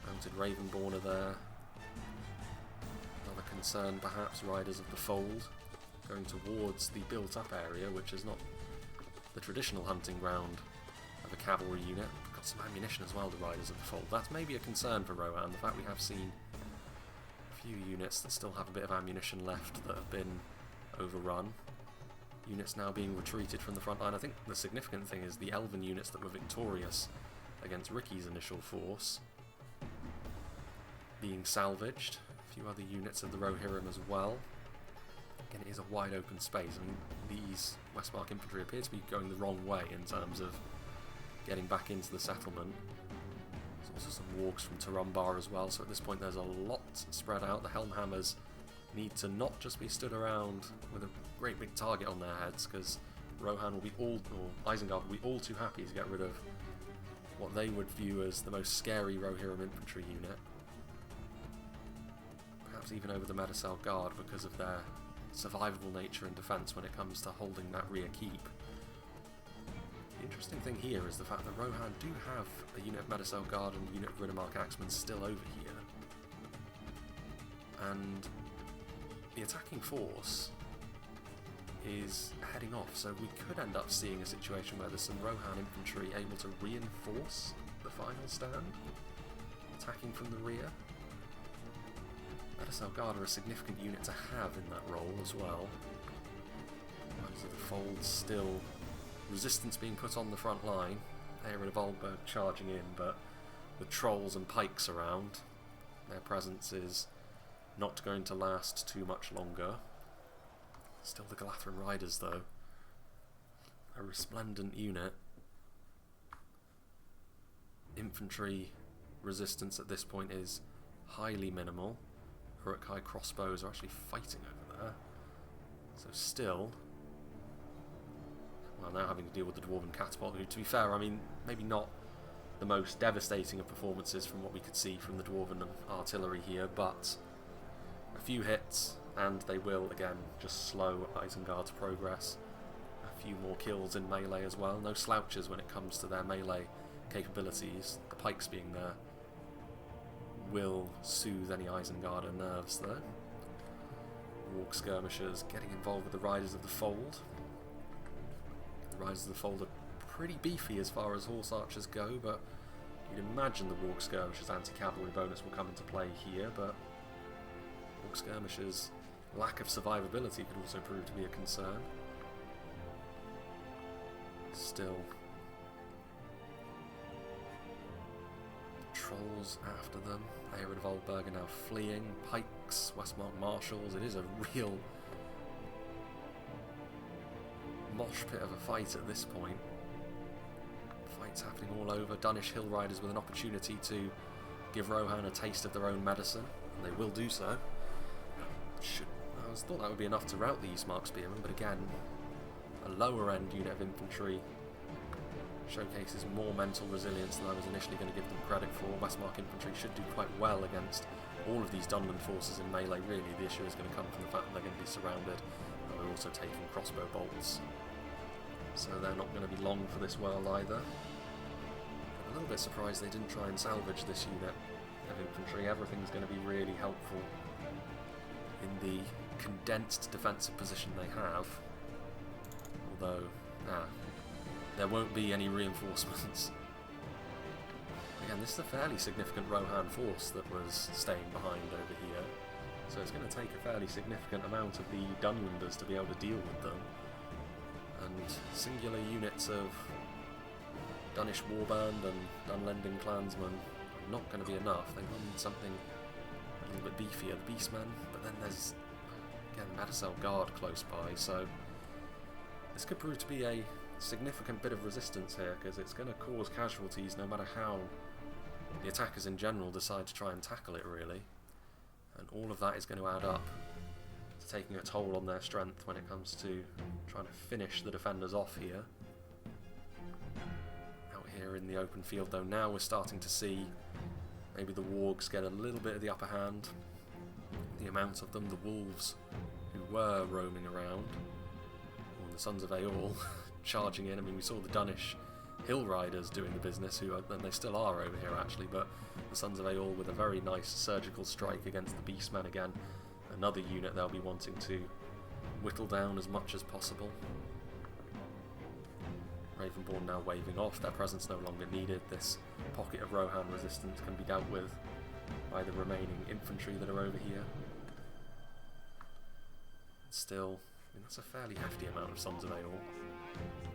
Mounted Ravenborn are there. Another concern, perhaps, Riders of the Fold, going towards the built-up area, which is not the traditional hunting ground of a cavalry unit. We've got some ammunition as well, the Riders of the Fold. That's maybe a concern for Rohan, the fact we have seen a few units that still have a bit of ammunition left that have been overrun. Units now being retreated from the front line. I think the significant thing is the Elven units that were victorious against Ricky's initial force being salvaged. A few other units of the Rohirrim as well. Again, it is a wide open space. I mean, these Westmark infantry appear to be going the wrong way in terms of getting back into the settlement. So Also some wargs from Tarumbar as well, so at this point there's a lot spread out. The Helmhammers need to not just be stood around with a great big target on their heads, because Rohan will be or Isengard will be all too happy to get rid of what they would view as the most scary Rohirrim infantry unit. Perhaps even over the Medicel Guard because of their survivable nature and defence when it comes to holding that rear keep. The interesting thing here is the fact that Rohan do have a unit of Medicel Guard and a unit of Riddermark Axemen still over here. And the attacking force is heading off, so we could end up seeing a situation where there's some Rohan infantry able to reinforce the final stand, attacking from the rear. Medicel Guard are a significant unit to have in that role as well. Riders of the Fold still resistance being put on the front line. Eowyn of Oldburg charging in, but with trolls and pikes around, their presence is not going to last too much longer. Still the Galathrun Riders though, a resplendent unit. Infantry resistance at this point is highly minimal. Uruk-hai crossbows are actually fighting over there. So still, well, now having to deal with the Dwarven Catapult, who, to be fair, I mean, maybe not the most devastating of performances from what we could see from the Dwarven artillery here, but a few hits, and they will, again, just slow Isengard's progress. A few more kills in melee as well. No slouches when it comes to their melee capabilities. The pikes being there will soothe any Isengarder nerves, though. Warg skirmishers getting involved with the Riders of the Fold. The Riders of the Fold are pretty beefy as far as horse archers go, but you'd imagine the Warg skirmishers anti-cavalry bonus will come into play here, but Warg skirmishers' lack of survivability could also prove to be a concern. Still, trolls after them. Eowyn of Oldburg are now fleeing. Pikes, Westmark Marshals. It is a real mosh pit of a fight at this point. Fights happening all over. Dunnish Hill Riders with an opportunity to give Rohan a taste of their own medicine, and they will do so. I thought that would be enough to rout the Eastmark Spearmen, but again, a lower end unit of infantry showcases more mental resilience than I was initially going to give them credit for. Westmark infantry should do quite well against all of these Dunland forces in melee, really. The issue is going to come from the fact that they're going to be surrounded, but they're also taking crossbow bolts, so they're not going to be long for this world either. I'm a little bit surprised they didn't try and salvage this unit of infantry. Everything's going to be really helpful in the condensed defensive position they have, although there won't be any reinforcements. Again, this is a fairly significant Rohan force that was staying behind over here, so it's going to take a fairly significant amount of the Dunlanders to be able to deal with them, and singular units of Dunnish Warband and Dunlending clansmen are not going to be enough. They will need something a little bit beefier, the Beastmen, but then there's again Medicel Guard close by, so this could prove to be a significant bit of resistance here, because it's going to cause casualties no matter how the attackers in general decide to try and tackle it, really, and all of that is going to add up to taking a toll on their strength when it comes to trying to finish the defenders off here. Out here in the open field though, now we're starting to see maybe the Wargs get a little bit of the upper hand. The amount of them, the wolves who were roaming around, or the Sons of Eorl charging in. I mean, we saw the Dunnish Hill Riders doing the business, and they still are over here actually, but the Sons of Eorl with a very nice surgical strike against the Beastmen again. Another unit they'll be wanting to whittle down as much as possible. Ravenborn now waving off, their presence no longer needed. This pocket of Rohan resistance can be dealt with by the remaining infantry that are over here. Still, I mean, that's a fairly hefty amount of Sons of Eorl.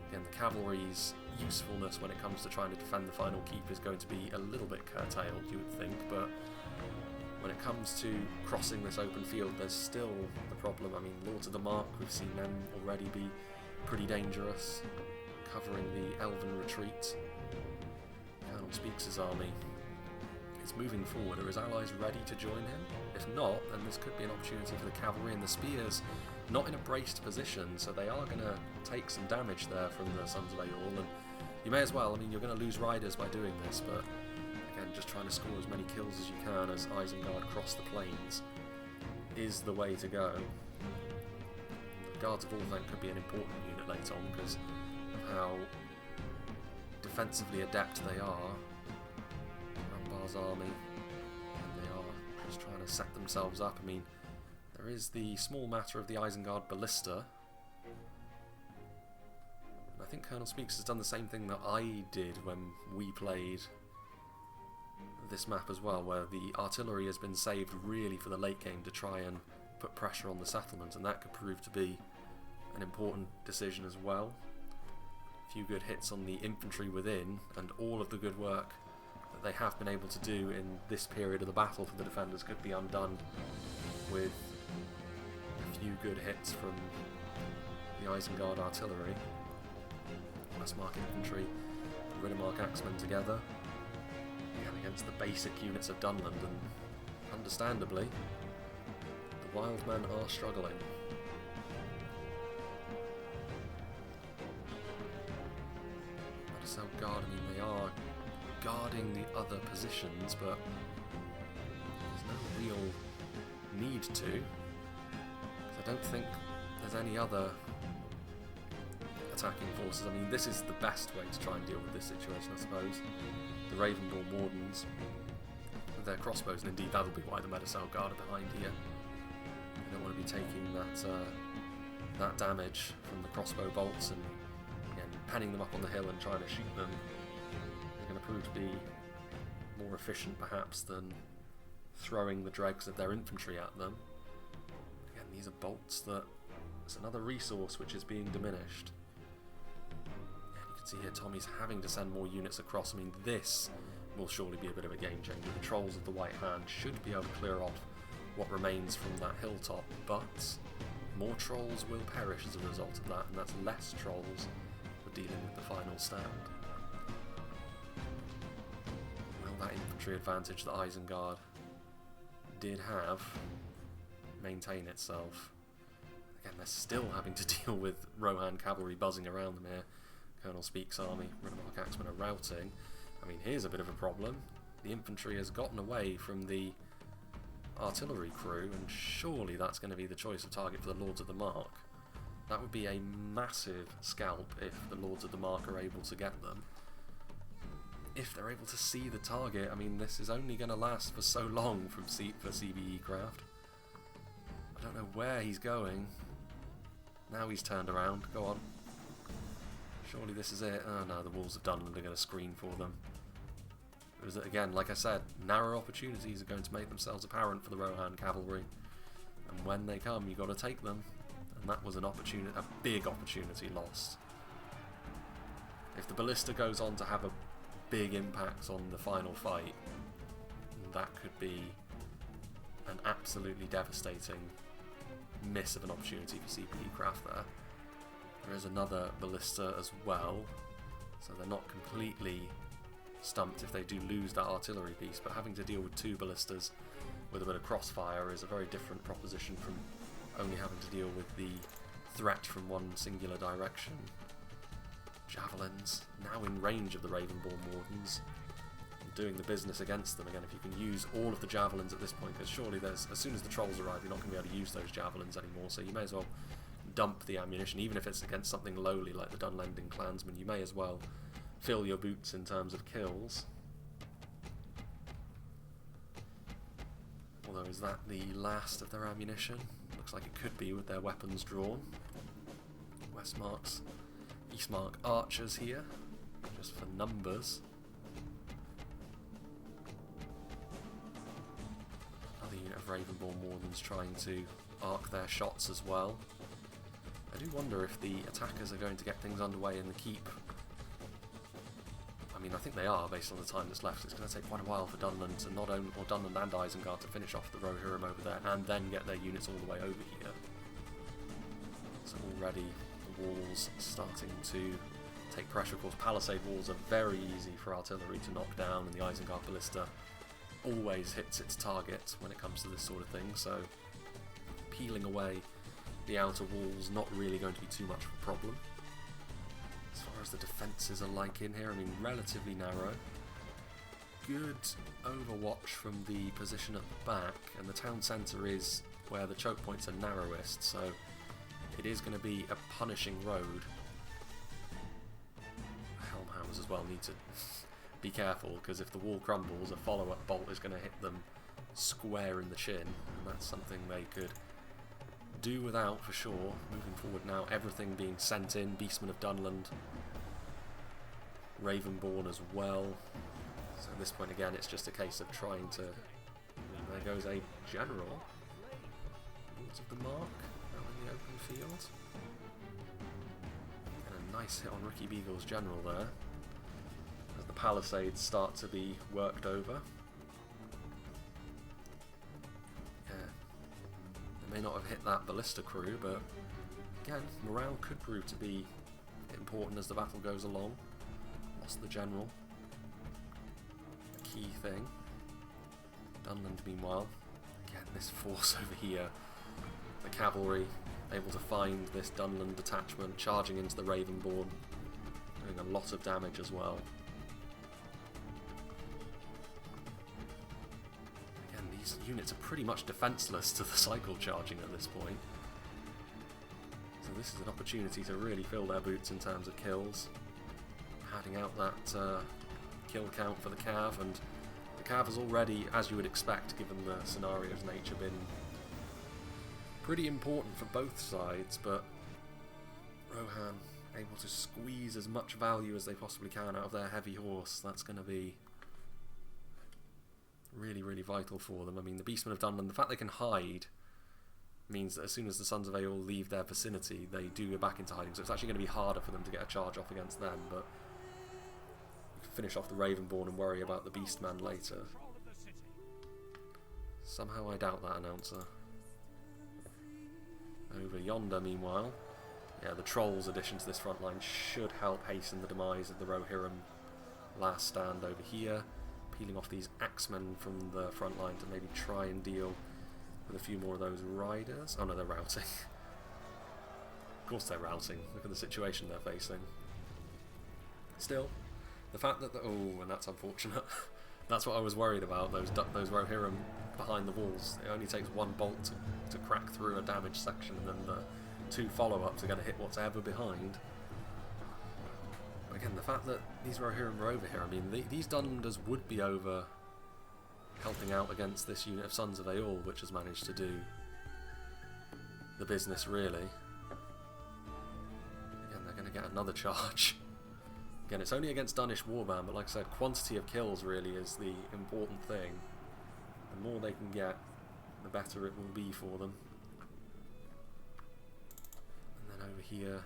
Again, the cavalry's usefulness when it comes to trying to defend the final keep is going to be a little bit curtailed, you would think, but when it comes to crossing this open field, there's still the problem. I mean, Lords of the Mark, we've seen them already be pretty dangerous, covering the Elven retreat. Colonel Speaks' army moving forward, are his allies ready to join him? If not, then this could be an opportunity for the cavalry, and the spears not in a braced position, so they are going to take some damage there from the Sons of Eorl, and you may as well, I mean, you're going to lose riders by doing this, but again, just trying to score as many kills as you can as Isengard cross the plains is the way to go. The Guards of Orthanc could be an important unit later on because of how defensively adept they are. Rambar's army, and they are just trying to set themselves up. I mean, there is the small matter of the Isengard Ballista. I think Colonel Speaks has done the same thing that I did when we played this map as well, where the artillery has been saved really for the late game to try and put pressure on the settlement, and that could prove to be an important decision as well. A few good hits on the infantry within, and all of the good work that they have been able to do in this period of the battle for the defenders could be undone with a few good hits from the Isengard artillery. Westmark infantry, the Riddermark axemen together, again against the basic units of Dunland, and understandably, the wild men are struggling. Guard, I mean, they are guarding the other positions, but there's no real need to, because I don't think there's any other attacking forces. I mean, this is the best way to try and deal with this situation, I suppose. The Ravenborn Wardens with their crossbows, and indeed that'll be why the Medicell Guard are behind here. You don't want to be taking that damage from the crossbow bolts and penning them up on the hill and trying to shoot them is going to prove to be more efficient perhaps than throwing the dregs of their infantry at them. Again, these are bolts that it's another resource which is being diminished. And you can see here Tommy's having to send more units across. I mean, this will surely be a bit of a game changer. The Trolls of the White Hand should be able to clear off what remains from that hilltop, but more Trolls will perish as a result of that, and that's less Trolls dealing with the final stand. Will that infantry advantage that Isengard did have maintain itself? Again, they're still having to deal with Rohan cavalry buzzing around them here. Colonel Speak's army, Riddermark axemen are routing. I mean, here's a bit of a problem. The infantry has gotten away from the artillery crew, and surely that's going to be the choice of target for the Lords of the Mark. That would be a massive scalp if the Lords of the Mark are able to get them. If they're able to see the target, I mean, this is only going to last for so long for CBE Craft. I don't know where he's going. Now he's turned around. Go on. Surely this is it. Oh no, the Wolves of Dunland are going to screen for them. It was, again, like I said, narrow opportunities are going to make themselves apparent for the Rohan cavalry. And when they come, you've got to take them. And that was an opportunity, a big opportunity lost. If the Ballista goes on to have a big impact on the final fight, that could be an absolutely devastating miss of an opportunity for CPE Craft there. There is another Ballista as well, so they're not completely stumped if they do lose that artillery piece, but having to deal with two Ballistas with a bit of crossfire is a very different proposition from only having to deal with the threat from one singular direction. Javelins, now in range of the Ravenborn Wardens, doing the business against them. Again, if you can use all of the Javelins at this point, because surely there's, as soon as the Trolls arrive, you're not going to be able to use those Javelins anymore, so you may as well dump the ammunition, even if it's against something lowly like the Dunlanding Clansmen. You may as well fill your boots in terms of kills. Although, is that the last of their ammunition? Looks like it could be with their weapons drawn. Westmark's Eastmark archers here, just for numbers. Another unit of Ravenborn Wardens trying to arc their shots as well. I do wonder if the attackers are going to get things underway in the keep. I mean, I think they are, based on the time that's left. It's going to take quite a while for Dunland to not own, or Dunland and Isengard to finish off the Rohirrim over there, and then get their units all the way over here. So already the walls starting to take pressure. Of course, palisade walls are very easy for artillery to knock down, and the Isengard Ballista always hits its target when it comes to this sort of thing, so peeling away the outer walls not really going to be too much of a problem. As far as the defences are like in here, I mean, relatively narrow. Good overwatch from the position at the back, and the town centre is where the choke points are narrowest, so it is going to be a punishing road. Helmhounds as well need to be careful, because if the wall crumbles, a follow-up bolt is going to hit them square in the chin, and that's something they could do without for sure. Moving forward now, everything being sent in. Beastmen of Dunland, Ravenborn as well. So at this point again, it's just a case of trying to... There goes a general. Lords of the Mark out in the open field. And a nice hit on Ricky Beagle's general there, as the palisades start to be worked over. May not have hit that ballista crew, but again, morale could prove to be important as the battle goes along. Lost the general, a key thing. Dunland, meanwhile, again, this force over here, the cavalry able to find this Dunland detachment, charging into the Ravenborn, doing a lot of damage as well. Units are pretty much defenceless to the cycle charging at this point. So this is an opportunity to really fill their boots in terms of kills. Padding out that kill count for the Cav, and the Cav has already, as you would expect given the scenario's nature, been pretty important for both sides, but Rohan able to squeeze as much value as they possibly can out of their heavy horse. That's going to be really, really vital for them. I mean, the Beastmen of Dunland, the fact they can hide means that as soon as the Sons of Aeol leave their vicinity, they do go back into hiding, so it's actually going to be harder for them to get a charge off against them, but you can finish off the Ravenborn and worry about the Beastman later. Somehow I doubt that, announcer. Over yonder, meanwhile, yeah, the Trolls addition to this front line should help hasten the demise of the Rohirrim last stand over here. Peeling off these axemen from the front line to maybe try and deal with a few more of those riders. Oh no, they're routing. Of course they're routing. Look at the situation they're facing. Still, the fact that oh, and that's unfortunate. That's what I was worried about. Those Rohirrim behind the walls. It only takes one bolt to crack through a damaged section, and then the two follow-ups are going to hit what's ever behind. Again, the fact that these Rohirrim are over here, I mean, these Dunlanders would be over helping out against this unit of Sons of Aeol, which has managed to do the business, really. Again, they're going to get another charge. Again, it's only against Dunish Warband, but like I said, quantity of kills really is the important thing. The more they can get, the better it will be for them. And then over here,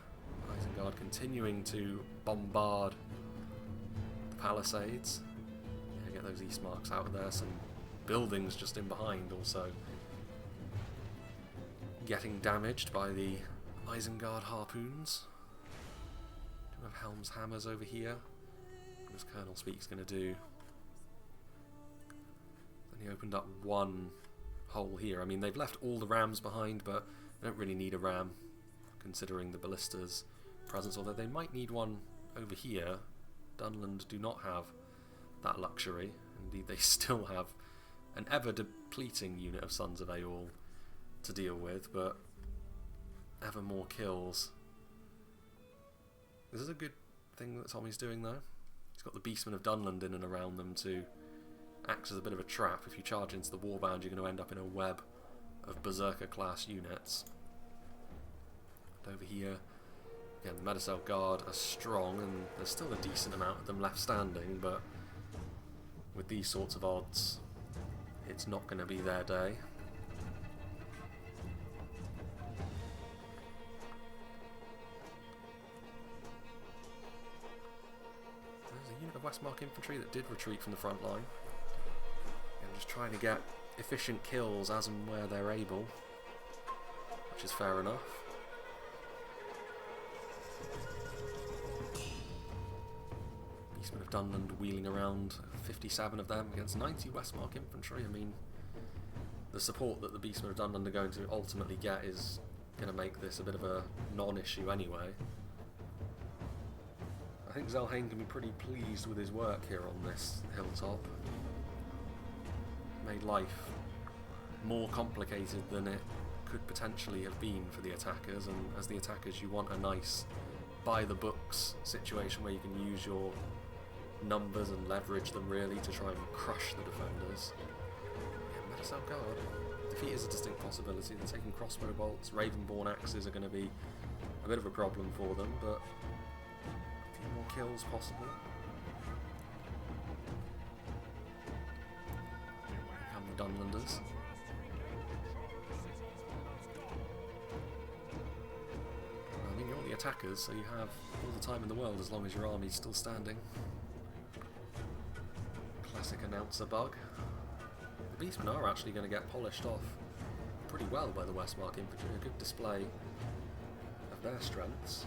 Isengard continuing to bombard the palisades. Yeah, get those east marks out of there. Some buildings just in behind also getting damaged by the Isengard harpoons. Do have Helm's hammers over here. What does Colonel Speak's going to do? Then he opened up one hole here. I mean, they've left all the rams behind, but they don't really need a ram considering the ballista's presence, although they might need one over here. Dunland do not have that luxury. Indeed, they still have an ever-depleting unit of Sons of Aeol to deal with, but ever more kills. This is a good thing that Tommy's doing, though. He's got the Beastmen of Dunland in and around them to act as a bit of a trap. If you charge into the Warband, you're going to end up in a web of Berserker-class units. And over here, again, the Medicel Guard are strong, and there's still a decent amount of them left standing, but with these sorts of odds, it's not going to be their day. There's a unit of Westmark infantry that did retreat from the front line, and just trying to get efficient kills as and where they're able, which is fair enough. Beastmen of Dunland wheeling around, 57 of them against 90 Westmark infantry. I mean, the support that the Beastmen of Dunland are going to ultimately get is going to make this a bit of a non-issue anyway. I think Zelhain can be pretty pleased with his work here on this hilltop. Made life more complicated than it could potentially have been for the attackers, and as the attackers you want a nice by-the-books situation where you can use your numbers and leverage them really to try and crush the defenders. Yeah, Medicel Guard. Defeat is a distinct possibility. They're taking crossbow bolts, Ravenborn axes are going to be a bit of a problem for them, but a few more kills possible. Here come the Dunlanders. I mean, you're the attackers, so you have all the time in the world as long as your army's still standing. Classic announcer bug. The Beastmen are actually going to get polished off pretty well by the Westmark infantry. A good display of their strengths.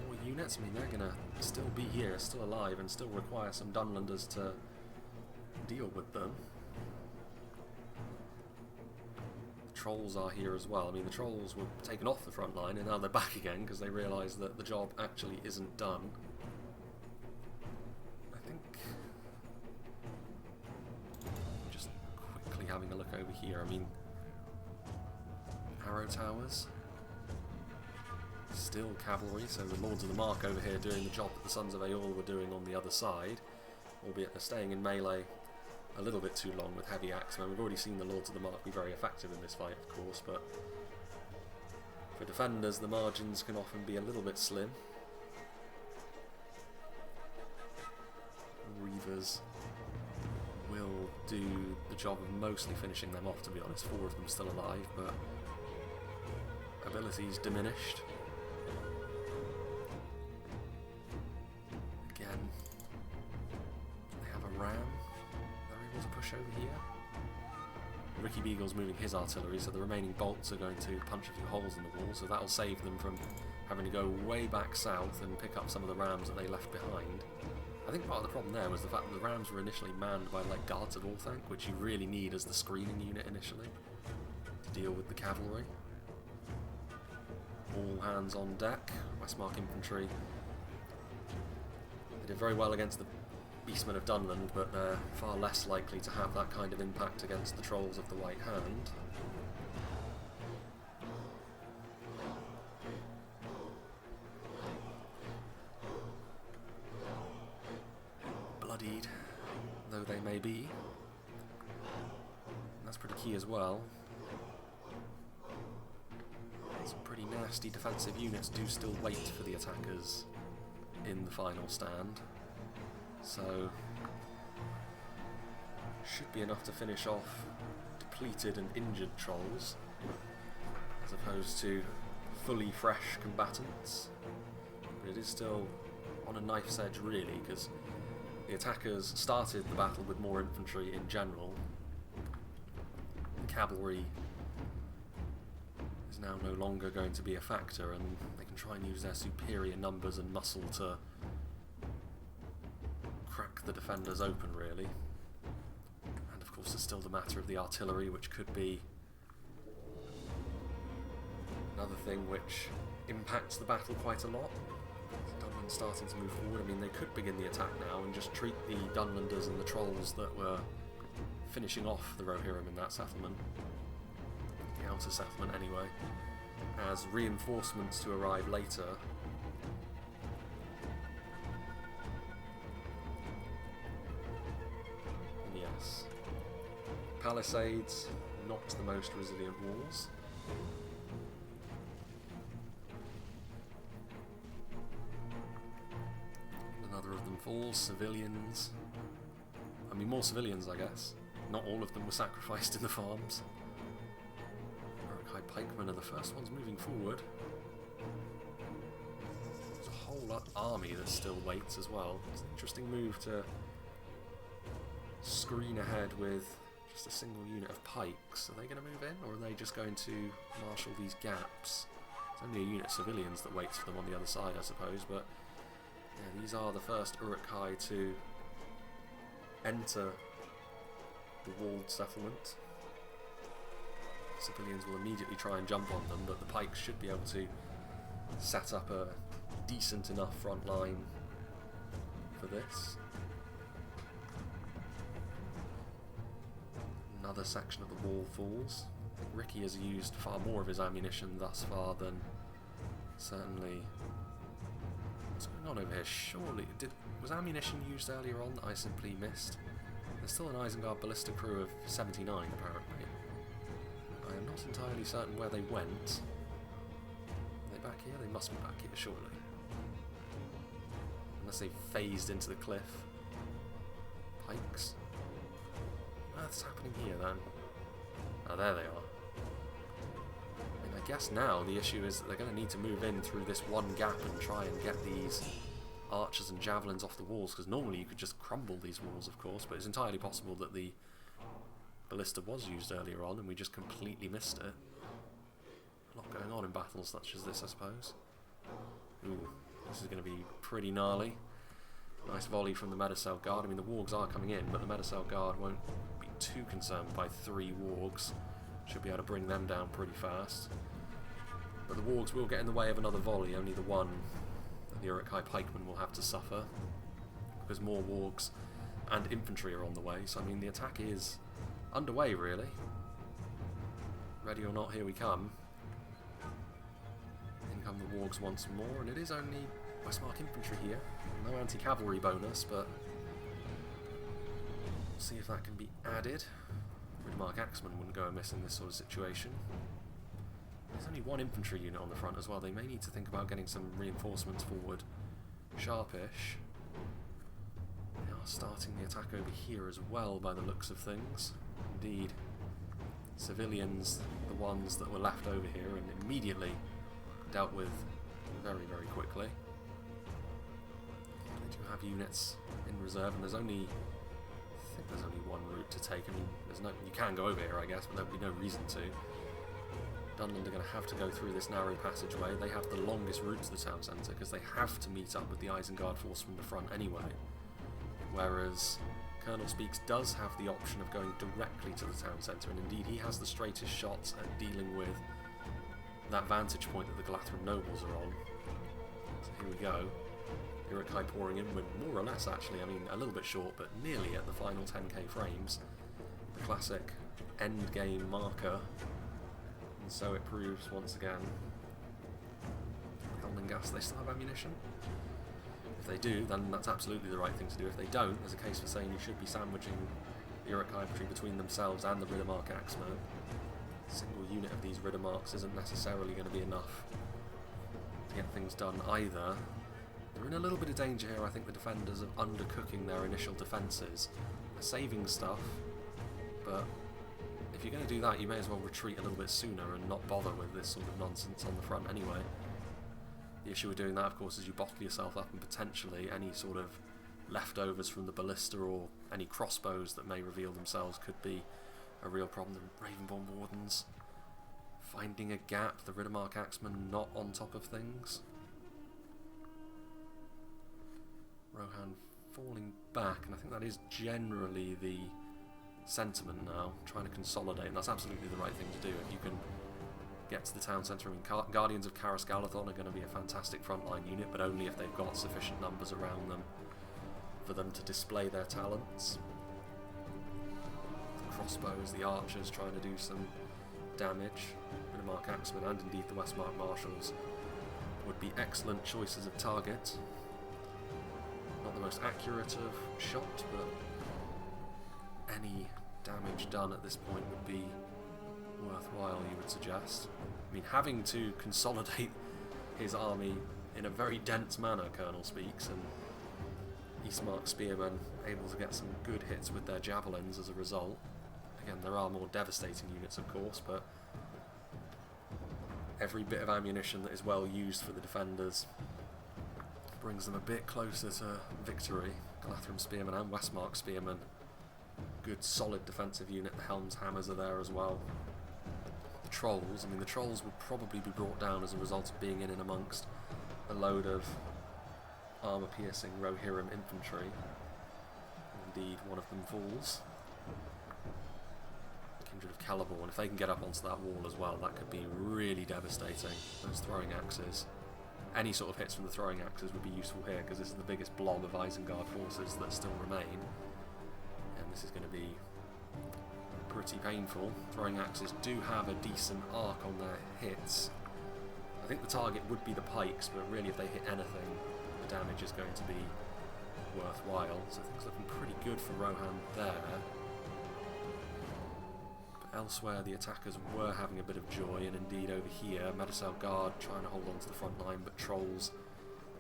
More units, I mean, they're going to still be here, still alive, and still require some Dunlanders to deal with them. The Trolls are here as well. I mean, the Trolls were taken off the front line and now they're back again because they realise that the job actually isn't done. Having a look over here, I mean, arrow towers, still cavalry, so the Lords of the Mark over here doing the job that the Sons of Aeol were doing on the other side, albeit they're staying in melee a little bit too long with heavy axemen. We've already seen the Lords of the Mark be very effective in this fight, of course, but for defenders the margins can often be a little bit slim. Reavers will do the job of mostly finishing them off, to be honest. 4 of them still alive, but abilities diminished. Again, they have a ram they're able to push over here. Ricky Beagle's moving his artillery, so the remaining bolts are going to punch a few holes in the wall, so that'll save them from having to go way back south and pick up some of the rams that they left behind. I think part of the problem there was the fact that the rams were initially manned by like guards of Orthanc, which you really need as the screening unit initially to deal with the cavalry. All hands on deck. Westmark infantry. They did very well against the Beastmen of Dunland, but they're far less likely to have that kind of impact against the Trolls of the White Hand. Bloodied though they may be, and that's pretty key as well. Some pretty nasty defensive units do still wait for the attackers in the final stand, so should be enough to finish off depleted and injured Trolls as opposed to fully fresh combatants. But it is still on a knife's edge really, because the attackers started the battle with more infantry in general. The cavalry is now no longer going to be a factor, and they can try and use their superior numbers and muscle to crack the defenders open really. And of course there's still the matter of the artillery, which could be another thing which impacts the battle quite a lot. Dunland starting to move forward. I mean, they could begin the attack now and just treat the Dunlanders and the Trolls that were finishing off the Rohirrim in that settlement, the outer settlement anyway, as reinforcements to arrive later. And yes, palisades, not the most resilient walls. Another of them falls. Civilians. I mean, more civilians, I guess. Not all of them were sacrificed in the farms. Uruk-hai pikemen are the first ones moving forward. There's a whole army that still waits as well. It's an interesting move to screen ahead with just a single unit of pikes. Are they going to move in, or are they just going to marshal these gaps? Only a unit of civilians that waits for them on the other side, I suppose, but yeah, these are the first Uruk-hai to enter the walled settlement. Civilians will immediately try and jump on them, but the pikes should be able to set up a decent enough front line for this. Another section of the wall falls. I think Ricky has used far more of his ammunition thus far than certainly... What's going on over here? Surely... Was ammunition used earlier on that I simply missed? There's still an Isengard ballista crew of 79 apparently. I am not entirely certain where they went. Are they back here? They must be back here, surely. Unless they phased into the cliff. Pikes? What's happening here then? Oh, there they are. I mean, I guess now the issue is that they're going to need to move in through this one gap and try and get these archers and javelins off the walls, because normally you could just crumble these walls, of course, but it's entirely possible that the ballista was used earlier on and we just completely missed it. A lot going on in battles such as this, I suppose. Ooh, this is going to be pretty gnarly. Nice volley from the Medicell Guard. I mean, the wargs are coming in, but the Medicell Guard won't be too concerned by 3 wargs. Should be able to bring them down pretty fast. But the wargs will get in the way of another volley, only the one that the Uruk-hai pikemen will have to suffer, because more wargs and infantry are on the way. So, I mean, the attack is underway, really. Ready or not, here we come. In come the wargs once more, and it is only Westmark infantry here. No anti-cavalry bonus, but we'll see if that can be added. Ridmark Axemen wouldn't go amiss in this sort of situation. There's only 1 infantry unit on the front as well. They may need to think about getting some reinforcements forward. Sharpish. They are starting the attack over here as well by the looks of things. Indeed. Civilians, the ones that were left over here, and immediately dealt with very, very quickly. They do have units in reserve, and there's only... I think there's only 1 route to take. I mean, there's no... You can go over here, I guess, but there'll be no reason to. Dunland are going to have to go through this narrow passageway. They have the longest route to the town centre because they have to meet up with the Isengard force from the front anyway. Whereas Colonel Speaks does have the option of going directly to the town centre, and indeed he has the straightest shots at dealing with that vantage point that the Galathrim nobles are on. So here we go. Uruk-hai pouring in with more or less, actually, I mean, a little bit short, but nearly at the final 10k frames. The classic endgame marker. And so it proves once again. Helming gas, they still have ammunition? If they do, then that's absolutely the right thing to do. If they don't, there's a case for saying you should be sandwiching the Uruk-hai infantry between themselves and the Riddermark Axemen. A single unit of these Riddermarks isn't necessarily going to be enough to get things done either. They're in a little bit of danger here, I think, the defenders, of undercooking their initial defences. They're saving stuff, but if you're going to do that, you may as well retreat a little bit sooner and not bother with this sort of nonsense on the front anyway. The issue with doing that, of course, is you bottle yourself up, and potentially any sort of leftovers from the ballista or any crossbows that may reveal themselves could be a real problem. The Ravenborn Wardens finding a gap, the Riddermark Axemen not on top of things. Rohan falling back, and I think that is generally the sentiment now, trying to consolidate, and that's absolutely the right thing to do. If you can get to the town centre, I mean, Guardians of Karas Galathon are going to be a fantastic frontline unit, but only if they've got sufficient numbers around them for them to display their talents. The crossbows, the archers trying to do some damage. Riddermark Axemen and indeed the Westmark Marshals would be excellent choices of target. Not the most accurate of shot, but any damage done at this point would be worthwhile, you would suggest. I mean, having to consolidate his army in a very dense manner, Colonel Speaks, and Eastmark Spearmen able to get some good hits with their javelins as a result. Again, there are more devastating units, of course, but every bit of ammunition that is well used for the defenders brings them a bit closer to victory. Galathrim Spearmen and Westmark Spearmen. Good solid defensive unit. The Helm's Hammers are there as well. The trolls. I mean, the trolls would probably be brought down as a result of being in and amongst a load of armour-piercing Rohirrim infantry. Indeed, one of them falls. Kindred of Celeborn, if they can get up onto that wall as well, that could be really devastating. Those throwing axes. Any sort of hits from the throwing axes would be useful here, because this is the biggest blob of Isengard forces that still remain. And this is going to be pretty painful. Throwing axes do have a decent arc on their hits. I think the target would be the pikes, but really if they hit anything, the damage is going to be worthwhile. So things looking pretty good for Rohan there. But elsewhere the attackers were having a bit of joy, and indeed over here Medicel Guard trying to hold on to the front line, but trolls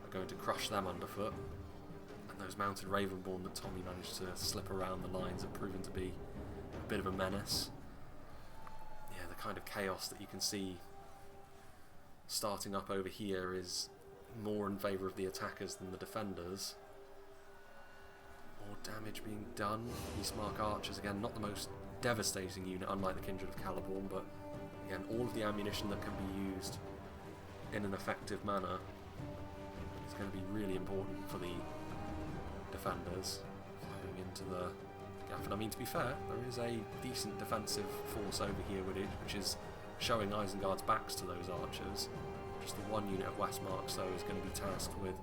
are going to crush them underfoot. And those mounted Ravenborn that Tommy managed to slip around the lines have proven to be a bit of a menace. Yeah, the kind of chaos that you can see starting up over here is more in favour of the attackers than the defenders. More damage being done. Eastmark Archers, again, not the most devastating unit, unlike the Kindred of Celeborn, but again, all of the ammunition that can be used in an effective manner is going to be really important for the defenders. Going into the gap, and I mean, to be fair, there is a decent defensive force over here, which is showing Isengard's backs to those archers. Just the one unit of Westmarks, though, is going to be tasked with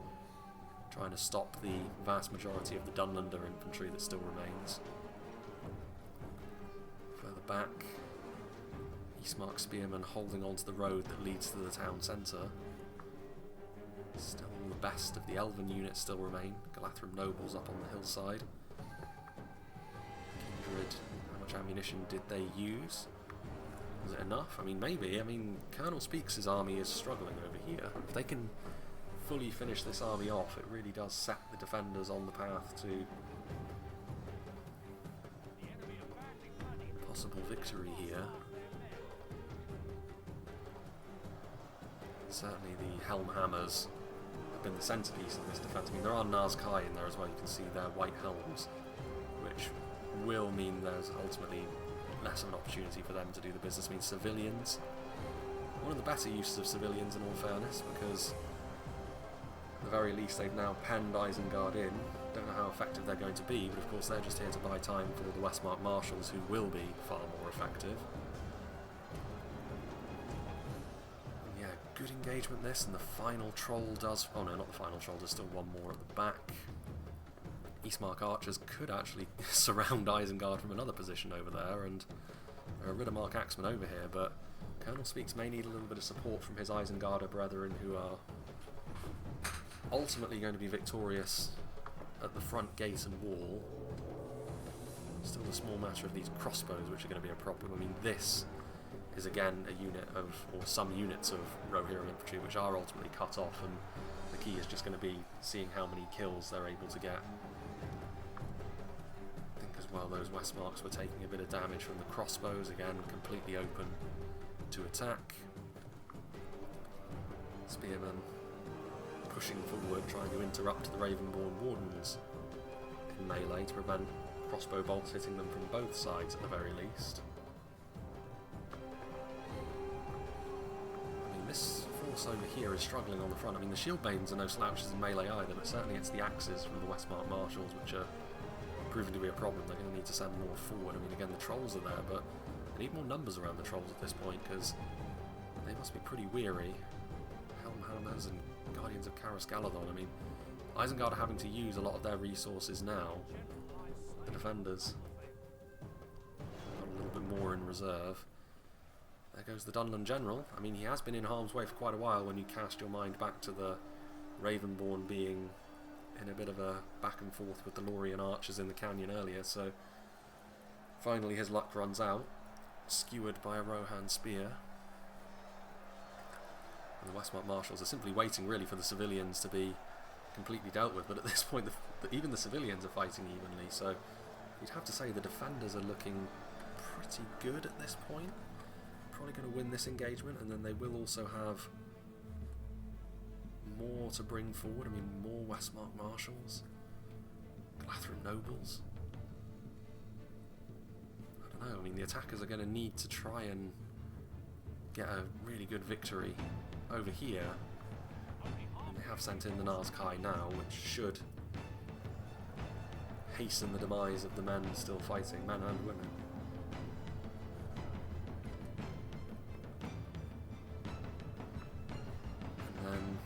trying to stop the vast majority of the Dunlander infantry that still remains. Further back, Eastmark Spearmen holding on to the road that leads to the town centre. Still the best of the Elven units still remain. Galadhrim nobles up on the hillside. Kindred, how much ammunition did they use? Was it enough? I mean, maybe. I mean, Colonel Speaks' army is struggling over here. If they can fully finish this army off, it really does set the defenders on the path to possible victory here. Certainly the Helmhammers have been the centrepiece of this defence. I mean, there are Nazkai in there as well. You can see their white helms, which will mean there's ultimately less of an opportunity for them to do the business. I mean, civilians, one of the better uses of civilians in all fairness, because at the very least they've now penned Isengard in. Don't know how effective they're going to be, but of course they're just here to buy time for the Westmark Marshals, who will be far more effective. And yeah, good engagement this, and the final troll does... oh no, not the final troll, there's still one more at the back. Eastmark Archers could actually surround Isengard from another position over there, and there are Riddermark Axemen over here, but Colonel Speaks may need a little bit of support from his Isengarder brethren, who are ultimately going to be victorious at the front gate and wall. Still a small matter of these crossbows, which are going to be a problem. I mean, this is again a unit of, or some units of Rohirrim infantry, which are ultimately cut off, and the key is just going to be seeing how many kills they're able to get. I think as well those Westmarks were taking a bit of damage from the crossbows, again completely open to attack. Spearmen pushing forward, trying to interrupt the Ravenborn Wardens in melee to prevent crossbow bolts hitting them from both sides at the very least. I mean, this force over here is struggling on the front. I mean, the Shieldmaidens are no slouches in melee either, but certainly it's the axes from the Westmark Marshals which are proving to be a problem. They're going to need to send more forward. I mean, again, the trolls are there, but they need more numbers around the trolls at this point, because they must be pretty weary. Helmhammers and Guardians of Karas Galadon. I mean, Isengard are having to use a lot of their resources now. The defenders got a little bit more in reserve. There goes the Dunland General. I mean, he has been in harm's way for quite a while when you cast your mind back to the Ravenborn being in a bit of a back and forth with the Lothlorien archers in the canyon earlier, so finally his luck runs out, skewered by a Rohan spear. And the Westmark Marshals are simply waiting really for the civilians to be completely dealt with, but at this point even the civilians are fighting evenly, so you'd have to say the defenders are looking pretty good at this point. Probably going to win this engagement, and then they will also have more to bring forward. I mean, more Westmark Marshals, Galadhrim Nobles. I don't know, I mean, the attackers are going to need to try and get a really good victory over here. And they have sent in the Nazkai now, which should hasten the demise of the men still fighting, men and women. And then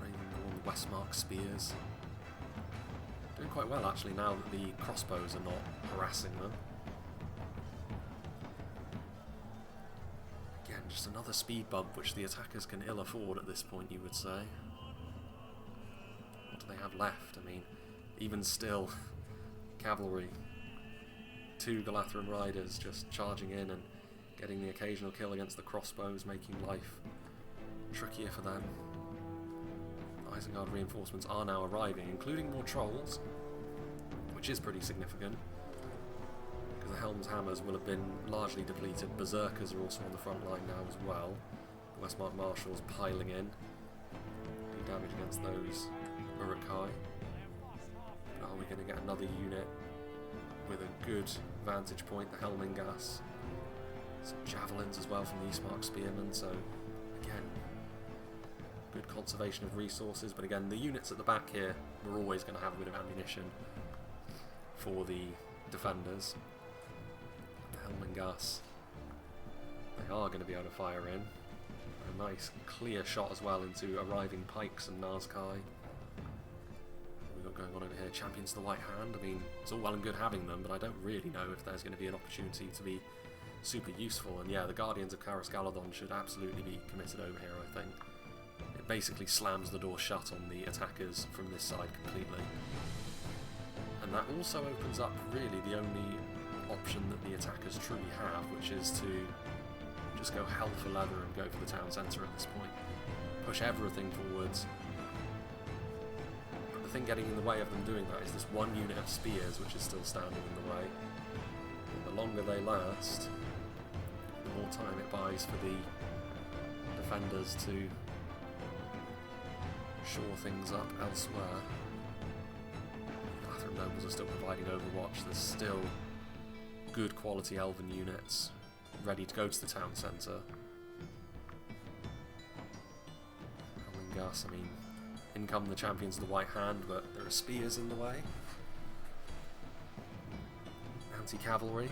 Ravenborn Westmark spears. Doing quite well actually now that the crossbows are not harassing them. Again, just another speed bump which the attackers can ill afford at this point, you would say. What do they have left? I mean, even still, cavalry, 2 Galathrun riders just charging in and getting the occasional kill against the crossbows, making life trickier for them. Isengard reinforcements are now arriving, including more trolls, which is pretty significant, because the Helm's hammers will have been largely depleted. Berserkers are also on the front line now as well. The Westmark Marshals piling in, do damage against those Uruk-hai. But are we going to get another unit with a good vantage point? The Helmingas, some javelins as well from the Eastmark Spearmen, so again, good conservation of resources, but again, the units at the back here, we're always going to have a bit of ammunition for the defenders. The Helmingas, they are going to be able to fire in. A nice clear shot as well into arriving pikes and Nazkai. What have we got going on over here? Champions of the White Hand. I mean, it's all well and good having them, but I don't really know if there's going to be an opportunity to be super useful. And yeah, the Guardians of Caras Galadon should absolutely be committed over here, I think. It basically slams the door shut on the attackers from this side completely. And that also opens up really the only option that the attackers truly have, which is to just go hell for leather and go for the town centre at this point. Push everything forwards. But the thing getting in the way of them doing that is this one unit of spears which is still standing in the way. And the longer they last, the more time it buys for the defenders to shore things up elsewhere. The Galathrun nobles are still providing overwatch. There's still good quality elven units ready to go to the town centre. Helmingas, I mean, in come the champions of the White Hand, but there are spears in the way. Anti-cavalry,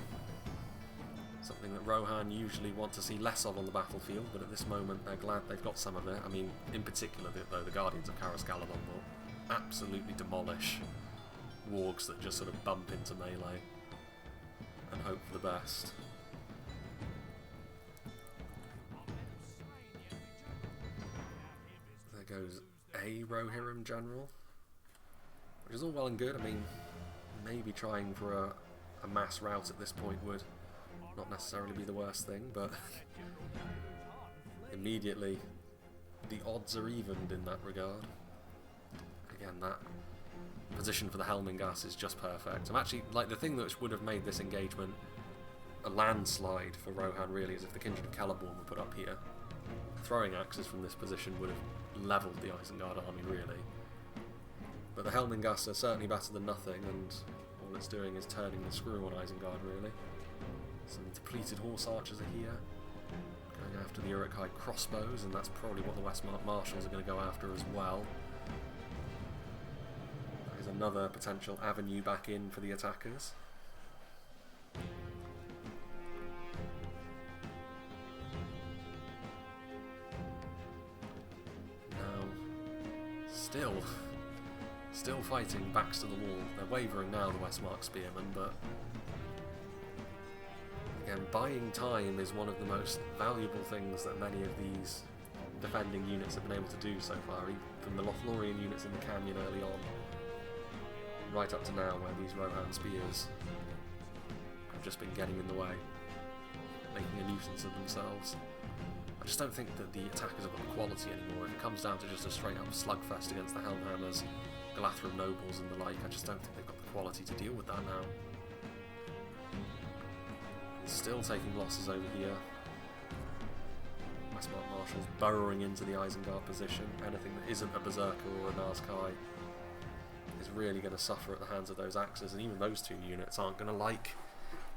something that Rohan usually want to see less of on the battlefield, but at this moment they're glad they've got some of it. I mean, in particular, though, the Guardians of Caras Galadon will absolutely demolish wargs that just sort of bump into melee and hope for the best. There goes a Rohirrim general, which is all well and good. I mean, maybe trying for a mass rout at this point would not necessarily be the worst thing, but immediately the odds are evened in that regard. Again, that position for the Helmingas is just perfect. I'm actually, like, the thing that would have made this engagement a landslide for Rohan really is if the Kindred of Celeborn were put up here. Throwing axes from this position would have levelled the Isengard army really. But the Helmingas are certainly better than nothing, and all it's doing is turning the screw on Isengard really. Some depleted horse archers are here, going after the Uruk-hai crossbows, and that's probably what the Westmark Marshals are going to go after as well. There's another potential avenue back in for the attackers. Now, still fighting, backs to the wall. They're wavering now, the Westmark Spearmen, but again, buying time is one of the most valuable things that many of these defending units have been able to do so far, from the Lothlorien units in the canyon early on, right up to now where these Rohan spears have just been getting in the way, making a nuisance of themselves. I just don't think that the attackers have got the quality anymore. If it comes down to just a straight up slugfest against the Helmhammers, Galathrun nobles and the like, I just don't think they've got the quality to deal with that now. Still taking losses over here. Westmark Marshals burrowing into the Isengard position. Anything that isn't a Berserker or a Nazkai is really going to suffer at the hands of those axes, and even those two units aren't going to like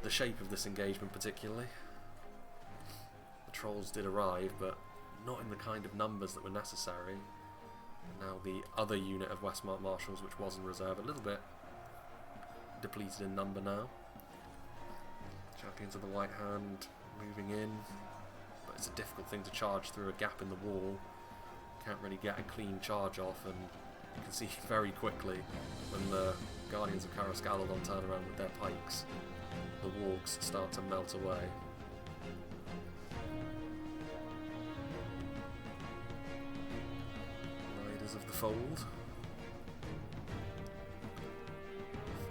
the shape of this engagement particularly. trolls did arrive, but not in the kind of numbers that were necessary. And now the other unit of Westmark Marshals, which was in reserve, a little bit depleted in number now. Champions of the White Hand moving in, but it's a difficult thing to charge through a gap in the wall. Can't really get a clean charge off, and you can see very quickly when the Guardians of Carascaladon turn around with their pikes, the wargs start to melt away. Riders of the Fold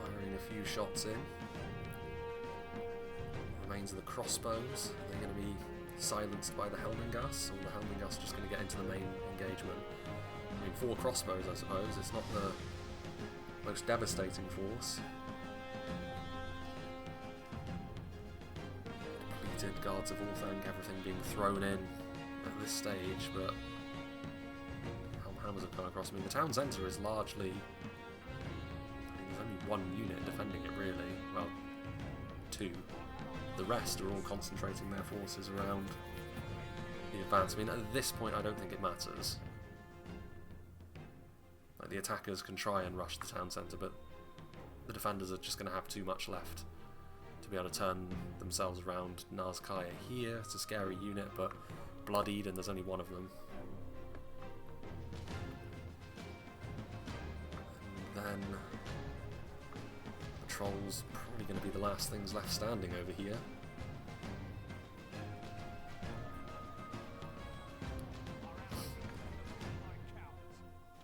firing a few shots in. Remains of the crossbows, they're going to be silenced by the Helmingas, or the Helmingas just going to get into the main engagement. I mean, 4 crossbows, I suppose. It's not the most devastating force. Depleted Guards of Orthanc, everything being thrown in at this stage, but Helmhammers have come across. I mean, the town centre is largely... I mean, there's only one unit defending it, really. Well, 2. The rest are all concentrating their forces around the advance. I mean, at this point, I don't think it matters. Like, the attackers can try and rush the town centre, but the defenders are just going to have too much left to be able to turn themselves around. Nazkaya here, it's a scary unit, but bloodied, and there's only one of them. And then the trolls probably going to be the last things left standing over here.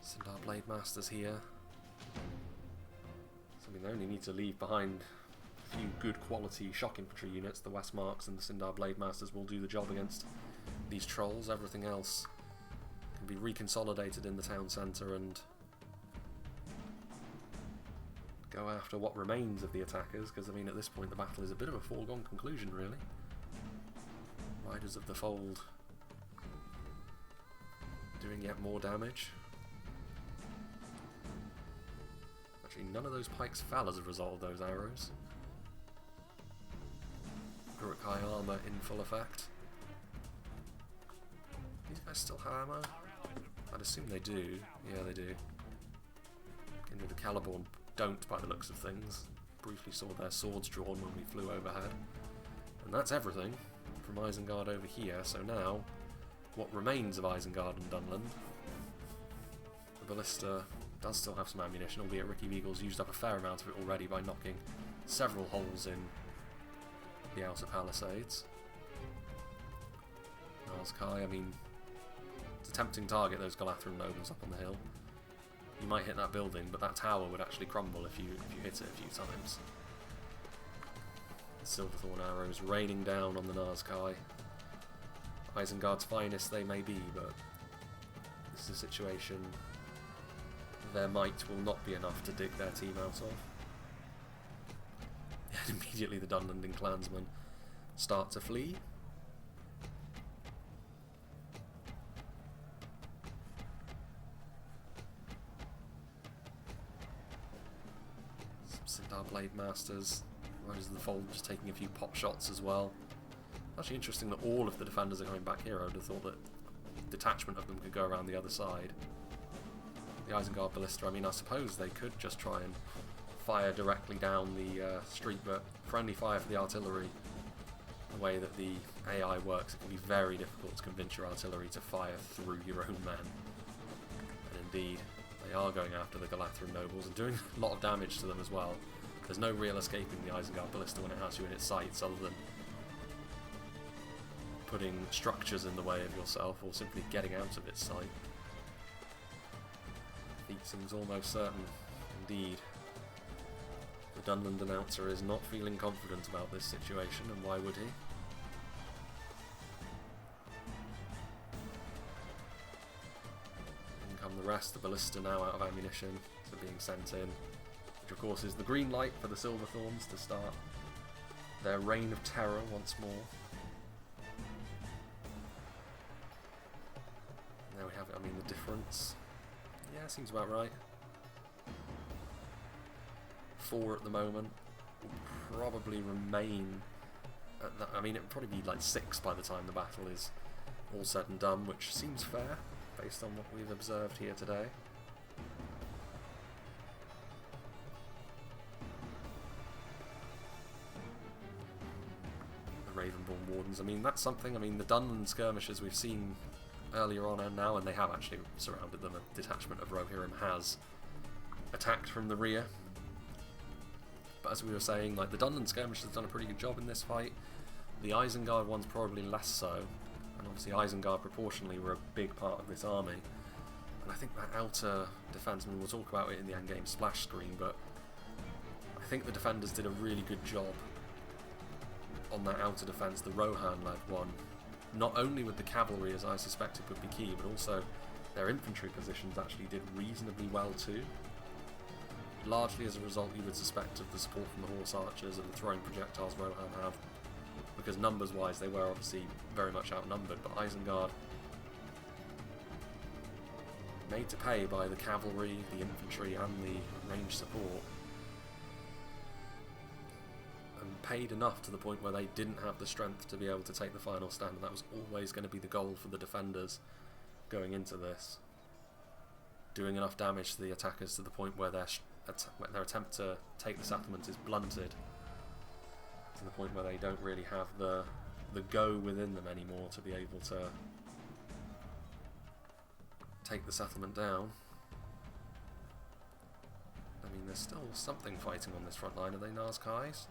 Sindar Blade Masters here. So, I mean, they only need to leave behind a few good quality shock infantry units. The Westmarks and the Sindar Blade Masters will do the job against these trolls. Everything else can be reconsolidated in the town centre and go after what remains of the attackers, because I mean, at this point the battle is a bit of a foregone conclusion, really. Riders of the Fold doing yet more damage. Actually, none of those pikes fell as a result of those arrows. Uruk-hai armour in full effect. These guys still have ammo? I'd assume they do. Yeah, they do. Into the Caliborn don't, by the looks of things. Briefly saw their swords drawn when we flew overhead. And that's everything from Isengard over here. So now, what remains of Isengard and Dunland. The Ballista does still have some ammunition, albeit Ricky Beagle's used up a fair amount of it already by knocking several holes in the outer palisades. Nazkai, I mean, it's a tempting target, those Galathrim nobles up on the hill. You might hit that building, but that tower would actually crumble if you hit it a few times. Silverthorn arrows raining down on the Nazkai. Isengard's finest they may be, but this is a situation their might will not be enough to dig their team out of. And immediately the Dunlanding clansmen start to flee. Sindar Blade Masters, Riders of the Fold just taking a few pot shots as well. Actually interesting that all of the defenders are coming back here. I would have thought that a detachment of them could go around the other side. The Isengard Ballista, I mean, I suppose they could just try and fire directly down the street, but friendly fire for the artillery, the way that the AI works, it can be very difficult to convince your artillery to fire through your own men. And indeed, they are going after the Galathrim nobles and doing a lot of damage to them as well. There's no real escaping the Isengard Ballista when it has you in its sights, other than putting structures in the way of yourself or simply getting out of its sight. Defeat seems almost certain, indeed. The Dunland announcer is not feeling confident about this situation, and why would he? In come the rest, the Ballista now out of ammunition, so being sent in, which of course is the green light for the Silverthorns to start their reign of terror once more. There we have it, I mean the difference. Yeah, seems about right. 4 at the moment will probably remain I mean, it'll probably be like 6 by the time the battle is all said and done, which seems fair based on what we've observed here today. The Ravenborn Wardens, I mean, that's something. I mean, the Dunland skirmishes we've seen earlier on and now, and they have actually surrounded them. A detachment of Rohirrim has attacked from the rear. But as we were saying, like, the Dunland skirmish has done a pretty good job in this fight. The Isengard one's probably less so, and obviously Isengard proportionally were a big part of this army. And I think that outer defence, I mean, we'll talk about it in the endgame splash screen, but I think the defenders did a really good job on that outer defence, the Rohan-led one. Not only with the cavalry, as I suspected would be key, but also their infantry positions actually did reasonably well too. Largely as a result, you would suspect, of the support from the horse archers and the throwing projectiles Rohan have, because numbers-wise they were obviously very much outnumbered, but Isengard made to pay by the cavalry, the infantry and the ranged support, and paid enough to the point where they didn't have the strength to be able to take the final stand, and that was always going to be the goal for the defenders going into this. Doing enough damage to the attackers to the point where their attempt to take the settlement is blunted, to the point where they don't really have the go within them anymore to be able to take the settlement down. I mean, there's still something fighting on this front line. Are they Nazcais?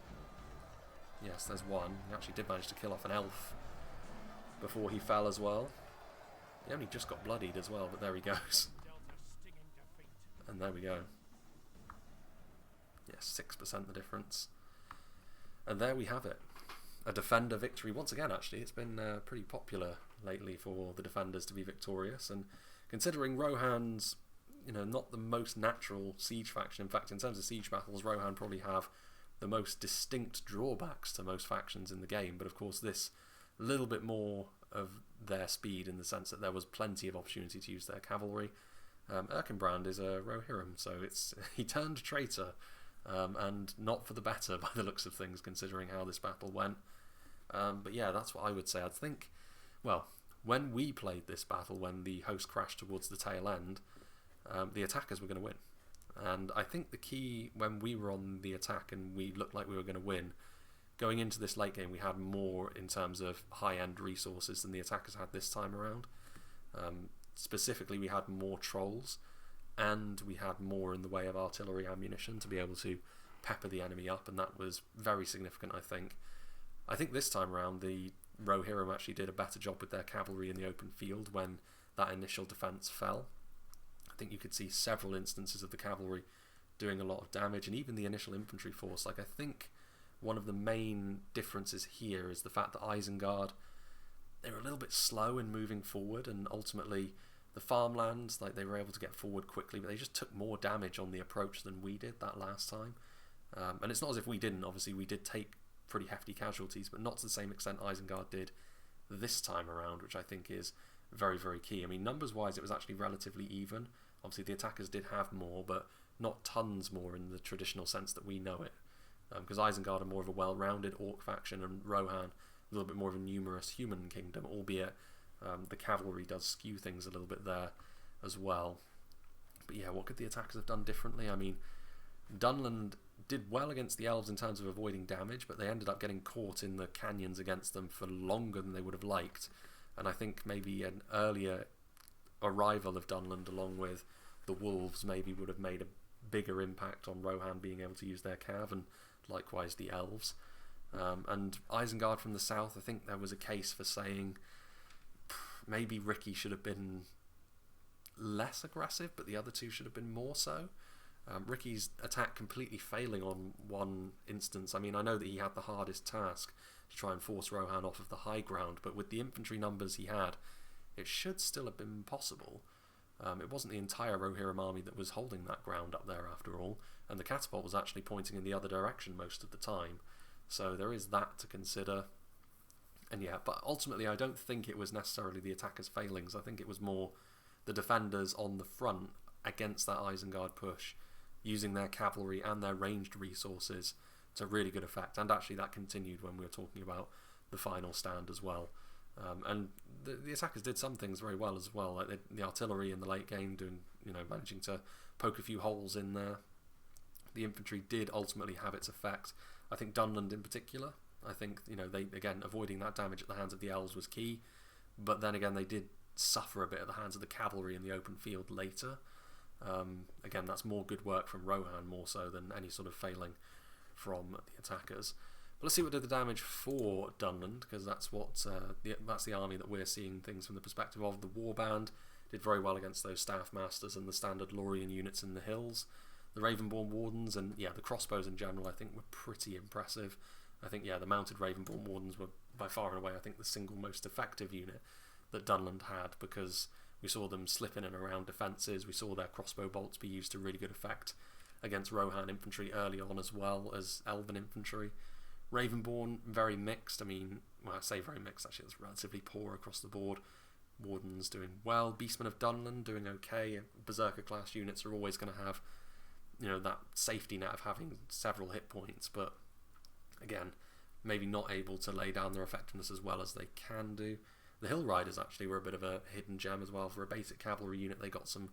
Yes, there's one. He actually did manage to kill off an elf before he fell as well. He only just got bloodied as well, but there he goes. And there we go. Yes, 6% the difference. And there we have it. A defender victory. Once again, actually, it's been pretty popular lately for the defenders to be victorious. And considering Rohan's, not the most natural siege faction. In fact, in terms of siege battles, Rohan probably have the most distinct drawbacks to most factions in the game. But of course, this little bit more of their speed, in the sense that there was plenty of opportunity to use their cavalry. Erkenbrand is a Rohirrim, so he turned traitor, and not for the better by the looks of things, considering how this battle went. But yeah, that's what I would say. I think, well, when we played this battle, when the host crashed towards the tail end, the attackers were going to win. And I think the key, when we were on the attack and we looked like we were going to win, going into this late game we had more in terms of high-end resources than the attackers had this time around. Specifically, we had more trolls, and we had more in the way of artillery ammunition to be able to pepper the enemy up, and that was very significant, I think. I think this time around the Rohirrim actually did a better job with their cavalry in the open field when that initial defence fell. I think you could see several instances of the cavalry doing a lot of damage, and even the initial infantry force. Like, I think one of the main differences here is the fact that Isengard, they were a little bit slow in moving forward, and ultimately the farmlands, like, they were able to get forward quickly, but they just took more damage on the approach than we did that last time. And it's not as if we didn't. Obviously, we did take pretty hefty casualties, but not to the same extent Isengard did this time around, which I think is very, very key. I mean, numbers-wise, it was actually relatively even. Obviously, the attackers did have more, but not tons more in the traditional sense that we know it. Because Isengard are more of a well-rounded orc faction, and Rohan a little bit more of a numerous human kingdom, albeit the cavalry does skew things a little bit there as well. But yeah, what could the attackers have done differently? I mean, Dunland did well against the elves in terms of avoiding damage, but they ended up getting caught in the canyons against them for longer than they would have liked. And I think maybe an earlier arrival of Dunland along with the wolves maybe would have made a bigger impact on Rohan being able to use their cav, and likewise the elves. And Isengard from the south, I think there was a case for saying maybe Ricky should have been less aggressive, but the other two should have been more so. Ricky's attack completely failing on one instance. I mean, I know that he had the hardest task to try and force Rohan off of the high ground, but with the infantry numbers he had, it should still have been possible. It wasn't the entire Rohirrim army that was holding that ground up there after all, and the catapult was actually pointing in the other direction most of the time. So there is that to consider. And yeah, but ultimately I don't think it was necessarily the attackers' failings. I think it was more the defenders on the front against that Isengard push, using their cavalry and their ranged resources to really good effect, and actually that continued when we were talking about the final stand as well. And the attackers did some things very well as well, like the artillery in the late game doing, managing to poke a few holes in there. The infantry did ultimately have its effect. I think Dunland in particular, I think, they, again, avoiding that damage at the hands of the elves was key, but then again they did suffer a bit at the hands of the cavalry in the open field later. Again, that's more good work from Rohan more so than any sort of failing from the attackers. But let's see what did the damage for Dunland, because that's what that's the army that we're seeing things from the perspective of. The Warband did very well against those Staff Masters and the standard Lothlorien units in the hills. The Ravenborn Wardens and the crossbows in general I think were pretty impressive. I think the mounted Ravenborn Wardens were by far and away I think the single most effective unit that Dunland had, because we saw them slip in and around defences, we saw their crossbow bolts be used to really good effect against Rohan infantry early on as well as Elven infantry. Ravenborn, very mixed. I mean, well, I say very mixed, actually it's relatively poor across the board. Wardens doing well, Beastmen of Dunland doing okay. Berserker class units are always going to have that safety net of having several hit points, but again, maybe not able to lay down their effectiveness as well as they can do. The Hill Riders actually were a bit of a hidden gem as well. For a basic cavalry unit they got some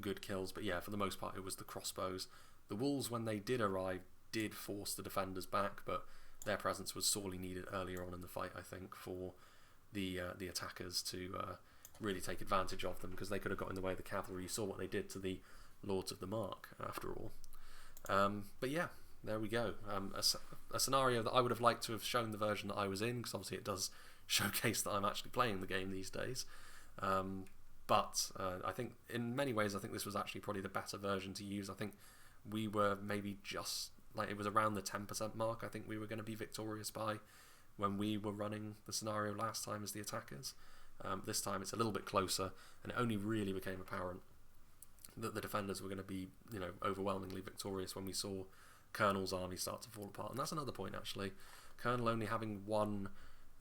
good kills, but for the most part it was the crossbows. The Wolves, when they did arrive, did force the defenders back, but their presence was sorely needed earlier on in the fight, I think, for the attackers to really take advantage of them, because they could have got in the way of the cavalry. You saw what they did to the Lords of the Mark after all. But there we go. A scenario that I would have liked to have shown the version that I was in, because obviously it does showcase that I'm actually playing the game these days. But I think in many ways I think this was actually probably the better version to use. I think we were maybe just like, it was around the 10% mark I think we were going to be victorious by when we were running the scenario last time as the attackers. This time it's a little bit closer, and it only really became apparent that the defenders were going to be overwhelmingly victorious when we saw Colonel's army start to fall apart. And that's another point actually. Colonel only having one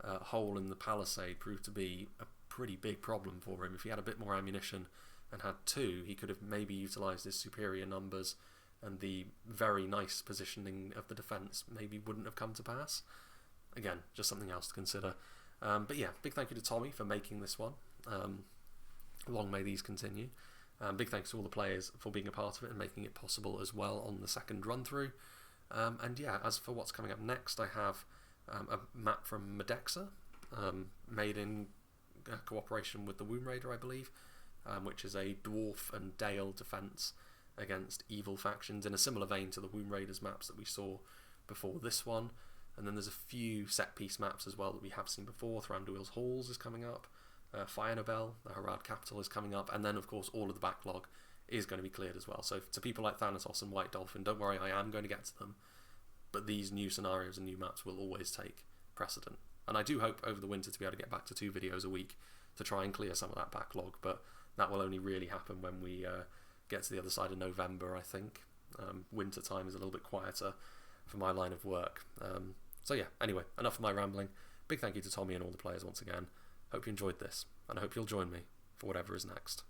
hole in the palisade proved to be a pretty big problem for him. If he had a bit more ammunition and had two, he could have maybe utilised his superior numbers, and the very nice positioning of the defence maybe wouldn't have come to pass. Again, just something else to consider. But big thank you to Tommy for making this one. Long may these continue. Big thanks to all the players for being a part of it and making it possible as well on the second run through. As for what's coming up next, I have a map from Medexa, made in cooperation with the Womb Raider, I believe, which is a dwarf and dale defence against evil factions, in a similar vein to the Womb Raiders maps that we saw before this one. And then there's a few set piece maps as well that we have seen before. Thranduil's Halls is coming up, Firenabel, the Harad capital, is coming up, and then of course all of the backlog is going to be cleared as well. So to people like Thanatos and White Dolphin, don't worry, I am going to get to them, but these new scenarios and new maps will always take precedent. And I do hope over the winter to be able to get back to 2 videos a week to try and clear some of that backlog, but that will only really happen when we get to the other side of November, I think. Winter time is a little bit quieter for my line of work. Anyway, enough of my rambling. Big thank you to Tommy and all the players once again. Hope you enjoyed this, and I hope you'll join me for whatever is next.